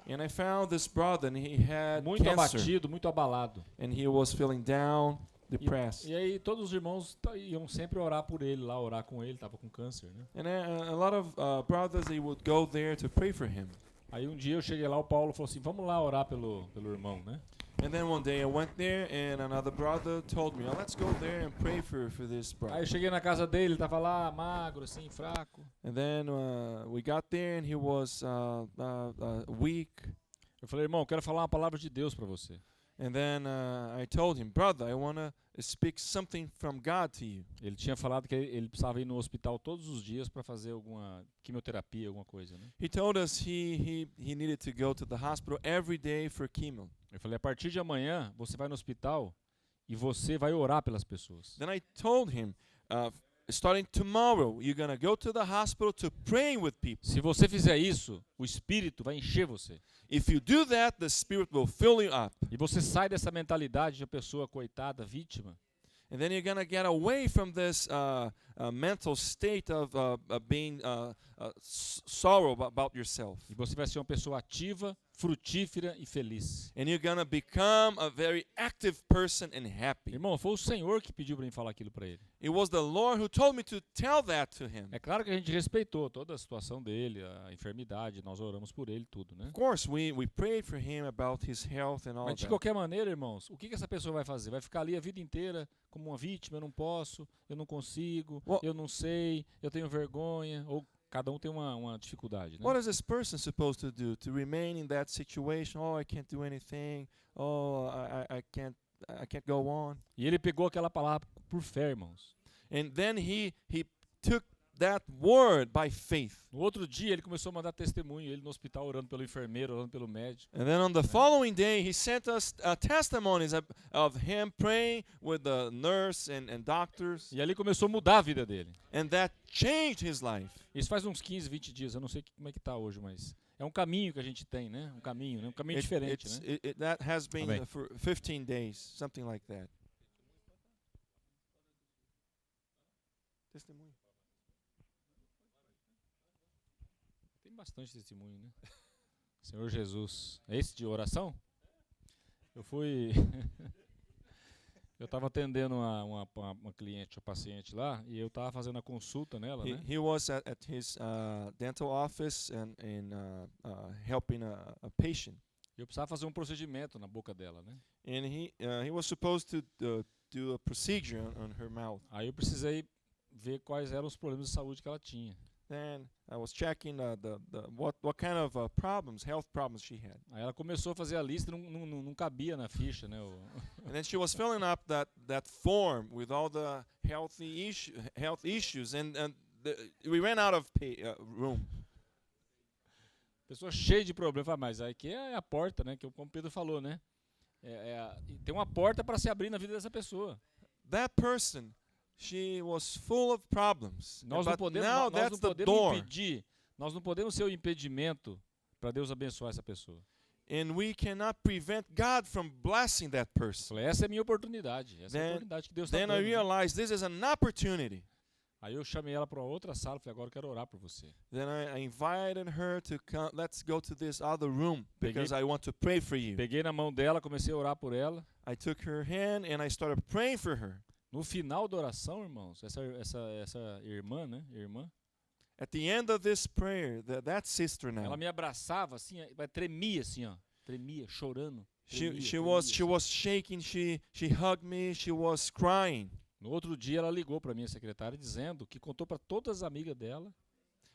and I found this brother, and he had muito cancer, abatido, muito abalado. and he was feeling down, depressed. E aí todos os irmãos iam sempre orar por ele lá, orar com ele, estava com câncer, né? And a lot of brothers, they would go there to pray for him. Aí um dia eu cheguei lá, o Paulo falou assim, vamos lá orar pelo irmão, né? And then one day I went there, and another brother told me, oh, let's go there and pray for this Aí brother. eu cheguei na casa dele, ele estava lá magro, assim, fraco. And then we got there, and he was weak. Eu falei, irmão, eu quero falar uma palavra de Deus para você. And then I told him, brother, I want to speak something from God to you. Ele tinha falado que ele precisava ir no hospital todos os dias para fazer alguma quimioterapia, alguma coisa, né? He told us he needed to go to the hospital every day for chemo. Eu falei, a partir de amanhã, você vai no hospital e você vai orar pelas pessoas. Then I told him, starting tomorrow, you're going to go to the hospital to pray with people. Se você fizer isso, o Espírito vai encher você. If you do that, the Spirit will fill you up. E você sai dessa mentalidade de uma pessoa coitada, vítima, And then you're going to get away from this mental state of being sorrow about yourself. E você vai ser uma pessoa ativa, frutífera e feliz. And you're going to become a very active person and happy. Irmão, foi o Senhor que pediu para mim falar aquilo para ele. It was the Lord who told me to tell that to him. É claro que a gente respeitou toda a situação dele, a enfermidade, nós oramos por ele, tudo, né? Of course, we prayed for him about his health and all Mas de that. qualquer maneira, irmãos, o que essa pessoa vai fazer? Vai ficar ali a vida inteira como uma vítima, eu não posso, eu não consigo, Well- eu não sei, eu tenho vergonha, ou cada um tem uma dificuldade, né? What is this person supposed to do? To remain in that situation? Oh, I can't do anything. Oh, I can't go on. E ele pegou aquela palavra por fé, irmãos. And then he took that word by faith. No outro dia ele começou a mandar testemunho, ele no hospital orando pelo enfermeiro, orando pelo médico. And then on the following day, he sent us testimonies of him praying with the nurse and doctors. E ali começou a mudar a vida dele. And that changed his life. Isso faz uns 15, 20 dias, eu não sei como é que está hoje, mas é um caminho que a gente tem, né? Um caminho diferente, né? That has been Amém. for 15 days, something like that. Testemunho. Tem bastante testemunho, né? Senhor Jesus. É esse de oração? Eu fui... eu estava atendendo uma cliente, uma paciente lá, e eu estava fazendo a consulta nela, né? He was at his dental office and helping a patient. E eu precisava fazer um procedimento na boca dela, né? And he was supposed to do a procedure on her mouth. Aí eu precisei ver quais eram os problemas de saúde que ela tinha. Then I was checking what kind of health problems she had. Aí ela começou a fazer a lista, não cabia na ficha, né? And then she was filling up that form with all the health issues, and we ran out of room. Pessoa cheia de problemas, mas aí que é a porta, né? Que como o Pedro falou, né? Tem uma porta para se abrir na vida dessa pessoa. That person, she was full of problems. Nós But não podemos, now nós that's não the podemos door. impedir, nós não podemos ser o impedimento para Deus abençoar essa pessoa. And we cannot prevent God from blessing that person. Falei, essa é a minha oportunidade, essa é a Then- oportunidade que Deus está Then I dando. realized this is an opportunity. Aí eu chamei ela para outra sala, falei, agora eu quero orar por você. Then I invited her to come. Let's go to this other room because Peguei- I want to pray for you. Peguei na mão dela, comecei a orar por ela. I took her hand and I started praying for her. No final da oração, irmãos, essa irmã, né? Irmã, At the end of this prayer, that sister now, ela me abraçava assim, tremia assim, ó. Tremia, chorando. she was shaking. She hugged me. She was crying. No outro dia ela ligou para minha secretária dizendo que contou para todas as amigas dela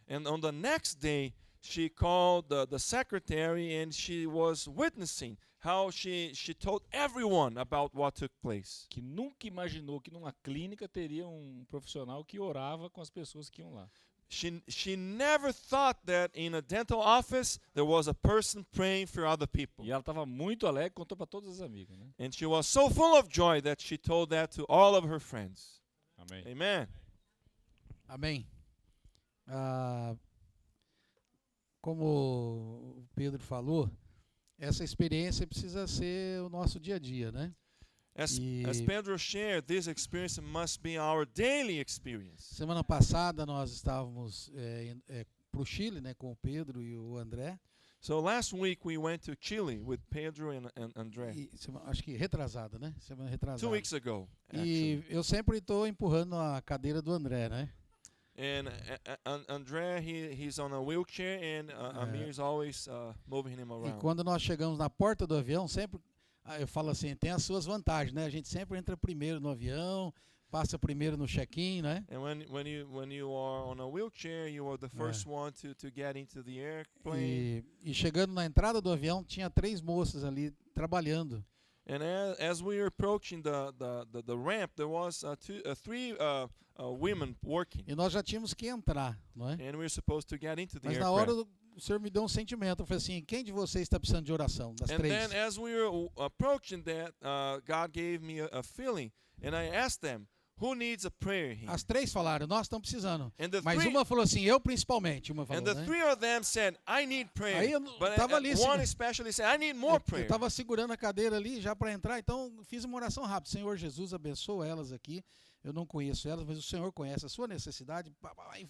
And on the next day, she called the secretary and she was witnessing how she told everyone about what took place. que nunca imaginou que numa clínica teria um profissional que orava com as pessoas que iam lá. She never thought that in a dental office there was a person praying for other people. E ela estava muito alegre, contou para todas as amigas, né? And she was so full of joy that she told that to all of her friends. Amém. Amen. Amém. Como o Pedro falou, essa experiência precisa ser o nosso dia a dia, né? As E- Pedro shared, this experience must be our daily experience. Semana passada nós estávamos para o Chile, né, com o Pedro e o André. So last week we went to Chile with Pedro and André. Acho que retrasada, né? Semana retrasada. 2 weeks ago, actually. E eu sempre estou empurrando a cadeira do André, né? And André, he's on a wheelchair, and Amir is always moving him E around. quando nós chegamos na porta do avião, sempre eu falo assim, tem as suas vantagens, né? A gente sempre entra primeiro no avião, passa primeiro no check-in, né? And when you are on a wheelchair, you are the first one to get into the airplane. E chegando na entrada do avião, tinha 3 moças ali trabalhando. And as we were approaching the ramp, there was 3 women working, E nós já tínhamos que entrar, não é? and we were supposed to get into the Mas na aircraft. hora o senhor me deu um sentimento. Eu falei assim, quem de vocês está precisando de oração? Das And 3. then as we were approaching that, God gave me a feeling, and I asked them, who needs a prayer here? As três falaram, nós estamos precisando. And the Mas three, uma falou assim, eu principalmente. Uma falou, and the né? three of them said, I need prayer. Aí eu tava ali, one assim, especially said, I need more Eu prayer. estava segurando a cadeira ali já para entrar, então fiz uma oração rápida. Senhor Jesus, abençoa elas aqui. Eu não conheço elas, mas o Senhor conhece a sua necessidade.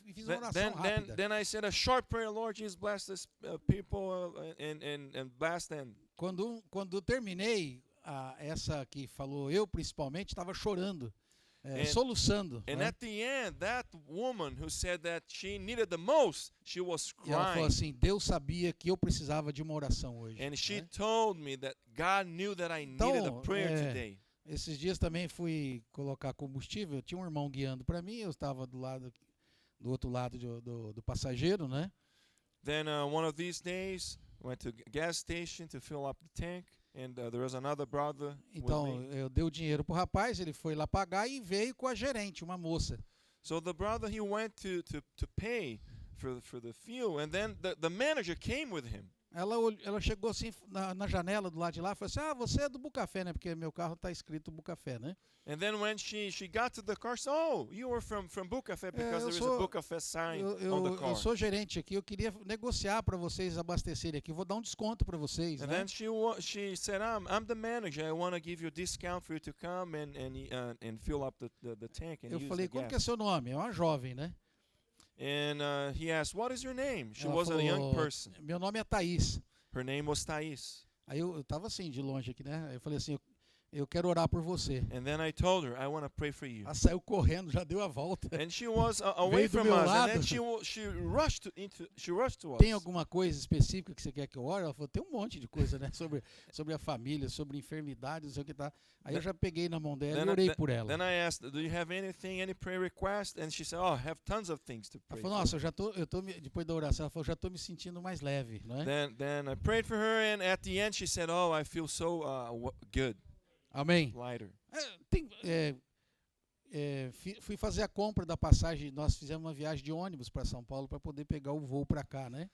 E fiz uma oração rápida. Then I said a short prayer, Lord Jesus, bless this people and bless them. Quando terminei, essa que falou eu principalmente, estava chorando, soluçando. And né? at the end, that woman who said that she needed the most, she was E ela falou crying. assim, Deus sabia que eu precisava de uma oração hoje. And she né? told me that God knew that I Então, needed a prayer today. Esses dias também fui colocar combustível, tinha um irmão guiando para mim, eu estava do outro lado do passageiro, né? Then one of these days, went to a gas station to fill up the tank, and there was another brother with Então, me. eu dei o dinheiro pro rapaz, ele foi lá pagar e veio com a gerente, uma moça. So the brother, he went to pay for the fuel, and then the manager came with him. Ela chegou assim na janela do lado de lá e falou assim, você é do Bucafé, né? Porque meu carro está escrito Bucafé, né? And then when she got to the car, she said, oh, you were from Bucafé because there is a Bucafé sign on the car. Eu sou gerente aqui, eu queria negociar para vocês abastecerem aqui, vou dar um desconto para vocês, And né? then she said, I'm the manager. I want to give you a discount for you to come and fill up the tank and Eu use falei, the como que é gas. seu nome? É uma jovem, né? And he asked, what is your name? She Ela was a young falou, person. meu nome é Thaís. Her name was Thais. Aí eu tava assim, de longe aqui, né? Aí eu falei assim, eu quero orar por você. And then I told her, I want to pray for you. Ela saiu correndo, já deu a volta. And she was away Veio do from meu us. And then lado. she rushed to us. Tem alguma coisa específica que você quer que eu ore? Ela falou, tem um monte de coisa, né? Sobre a família, sobre enfermidade, não sei o que tá. Aí eu já peguei na mão dela e orei por ela. Then I asked, do you have any prayer request? And she said, oh, I have tons of things to Ela pray falou, for. nossa, depois da oração, ela falou, já tô me sentindo mais leve, não é? Then I prayed for her, and at the end she said, oh, I feel so good, Amém. lighter. Fui fazer a compra da passagem, nós fizemos uma viagem de ônibus para São Paulo para poder pegar o voo para cá, né?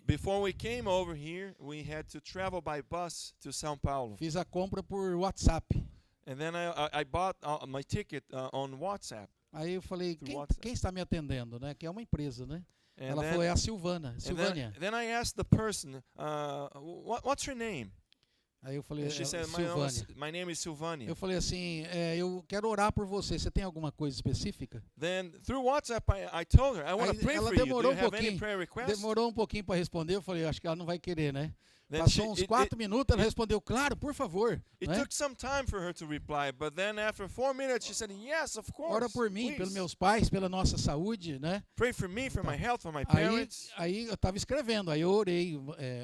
Before we came over here, we had to travel by bus to São Paulo. Fiz a compra por WhatsApp. And then I bought my ticket on WhatsApp. Aí eu falei, WhatsApp. quem está me atendendo, né? Que é uma empresa, né? And Ela then, falou, é a Silvânia. then I asked the person, what's your name? Aí eu falei, And she said, Silvânia. my name is Silvania. Eu falei assim, eu quero orar por você. Você tem alguma coisa específica? Then through WhatsApp, I told her, I want Aí to pray ela for you. Do demorou you um have any pouquinho. prayer requests? Demorou um pouquinho para responder. Eu falei, acho que ela não vai querer, né? Then Passou uns 4 minutos, ela it- respondeu, claro, por favor. It né? took some time for her to reply, but then after 4 minutes, she said, yes, of course. Ora por mim, please. pelos meus pais, pela nossa saúde, né? Pray for me, for my health, for my Aí, parents. aí eu estava escrevendo, aí eu orei,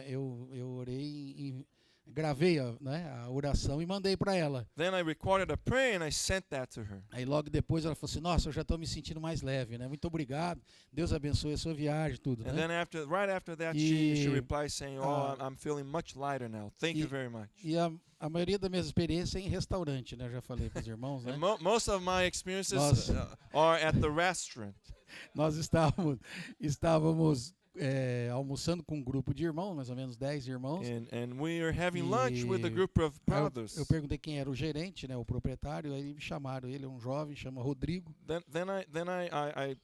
eu orei e gravei a oração e mandei para ela. Then I recorded a prayer and I sent that to her. Aí logo depois ela falou assim, nossa, eu já estou me sentindo mais leve, né? Muito obrigado, Deus abençoe a sua viagem, tudo, And né? then right after that, E- she replied saying, oh, Ah, I'm feeling much lighter now. Thank you very much. E a maioria da minha experiência é em restaurante, né? Eu já falei para os irmãos, né? And most of my experiences Nossa. are at the restaurant. Nós estávamos almoçando com um grupo de irmãos, mais ou menos 10 irmãos. And we are having lunch with a E- group of Aí brothers. eu perguntei quem era o gerente, né, o proprietário, aí me chamaram, ele é um jovem, chama Rodrigo. Then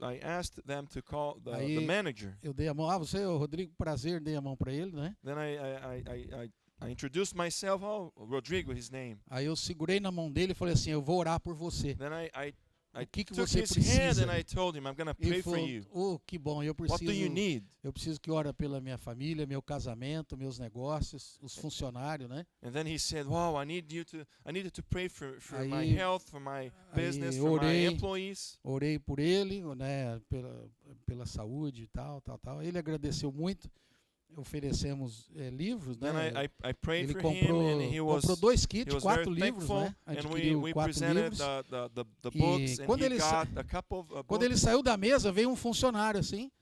I asked them to call the Aí- manager. Eu dei a mão, você é o Rodrigo, prazer, dei a mão para ele, né? Then I introduced myself. Oh, Rodrigo, his name. Aí eu segurei na mão dele e falei assim, eu vou orar por você. Then I O que took você his hand precisa? and I told him, I'm going to Ele pray for falou, you. oh, que bom, eu What do you preciso, need? eu preciso que ore pela minha família, meu casamento, meus negócios, os funcionários, né? And then he said, wow, I needed to pray for my Aí- health, for my business, aí for my orei. employees. Orei por ele, né, pela saúde e tal. Ele agradeceu muito. Oferecemos livros, né? Then I prayed Ele for comprou, him, and he was 2 he kits, was 4 very livros, thankful. né? And Adquiriu we 4 presented livros. the E books, and quando he ele got a couple of Quando books. ele saiu da mesa, veio um funcionário assim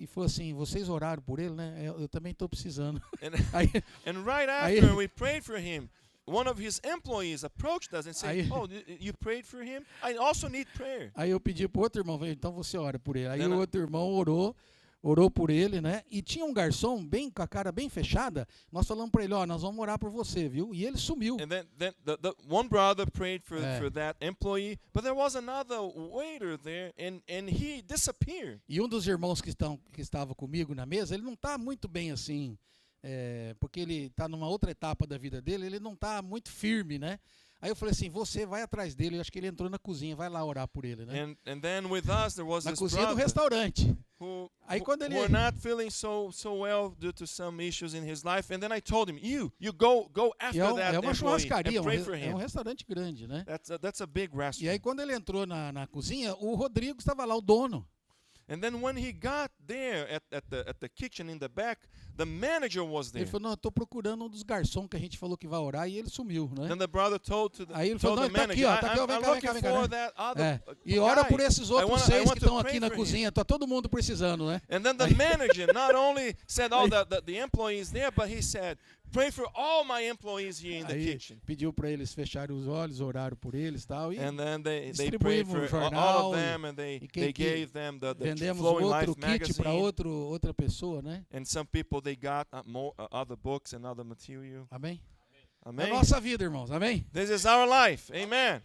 e falou assim: vocês oraram por ele, né? Eu também estou precisando. And, Aí, and right Aí- after we prayed for him, one of his employees approached us and said, Aí- oh, you prayed for him? I also need prayer. aí eu pedi para o outro irmão, falei, então você ora por ele. Aí Then o I- outro irmão orou orou por ele, né? E tinha um garçom bem com a cara bem fechada. Nós falamos para ele, ó, nós vamos orar por você, viu? E ele sumiu. And then the one brother prayed for É. that employee, but there was another waiter there, and he disappeared. E um dos irmãos que estava comigo na mesa, ele não está muito bem assim, porque ele está numa outra etapa da vida dele, ele não está muito firme, né? Aí eu falei assim, você vai atrás dele, eu acho que ele entrou na cozinha, vai lá orar por ele, né? And then with us there was Na this cozinha do brother restaurante. who Aí quando ele- were not feeling so well due to some issues in his life, and then I told him, you go E after that é uma employee churrascaria, and pray for é um him. restaurante grande, né? That's a big E aí restaurant. quando ele entrou na cozinha, o Rodrigo estava lá, o dono. And then when he got there at the kitchen in the back, the manager was Ele there. falou, não, eu estou procurando um dos garçons que a gente falou que vai orar, e ele sumiu, né? Then the brother told Aí ele told falou, não, the ele tá aqui, manager, ó, tá aqui, ó, vem I'm cá, vem looking cá, vem cá, for né? that other E ora guy. por esses outros I 6 want que to estão pray aqui na for him." cozinha, tá todo mundo precisando, né? And then the manager not only said, "Oh, the employees there," but he said, "Pray for all my employees here in the Aí kitchen." pediu para eles fecharem os olhos, oraram por eles e tal. E And then they prayed distribuímos for um all jornal of them, and e they quem que gave them the vendemos Flowing outro Life kit para magazine. outra pessoa, né? And some people they got more other books and other material. Amém? É a Amen. nossa vida, irmãos. Amém? This is our life. Amen.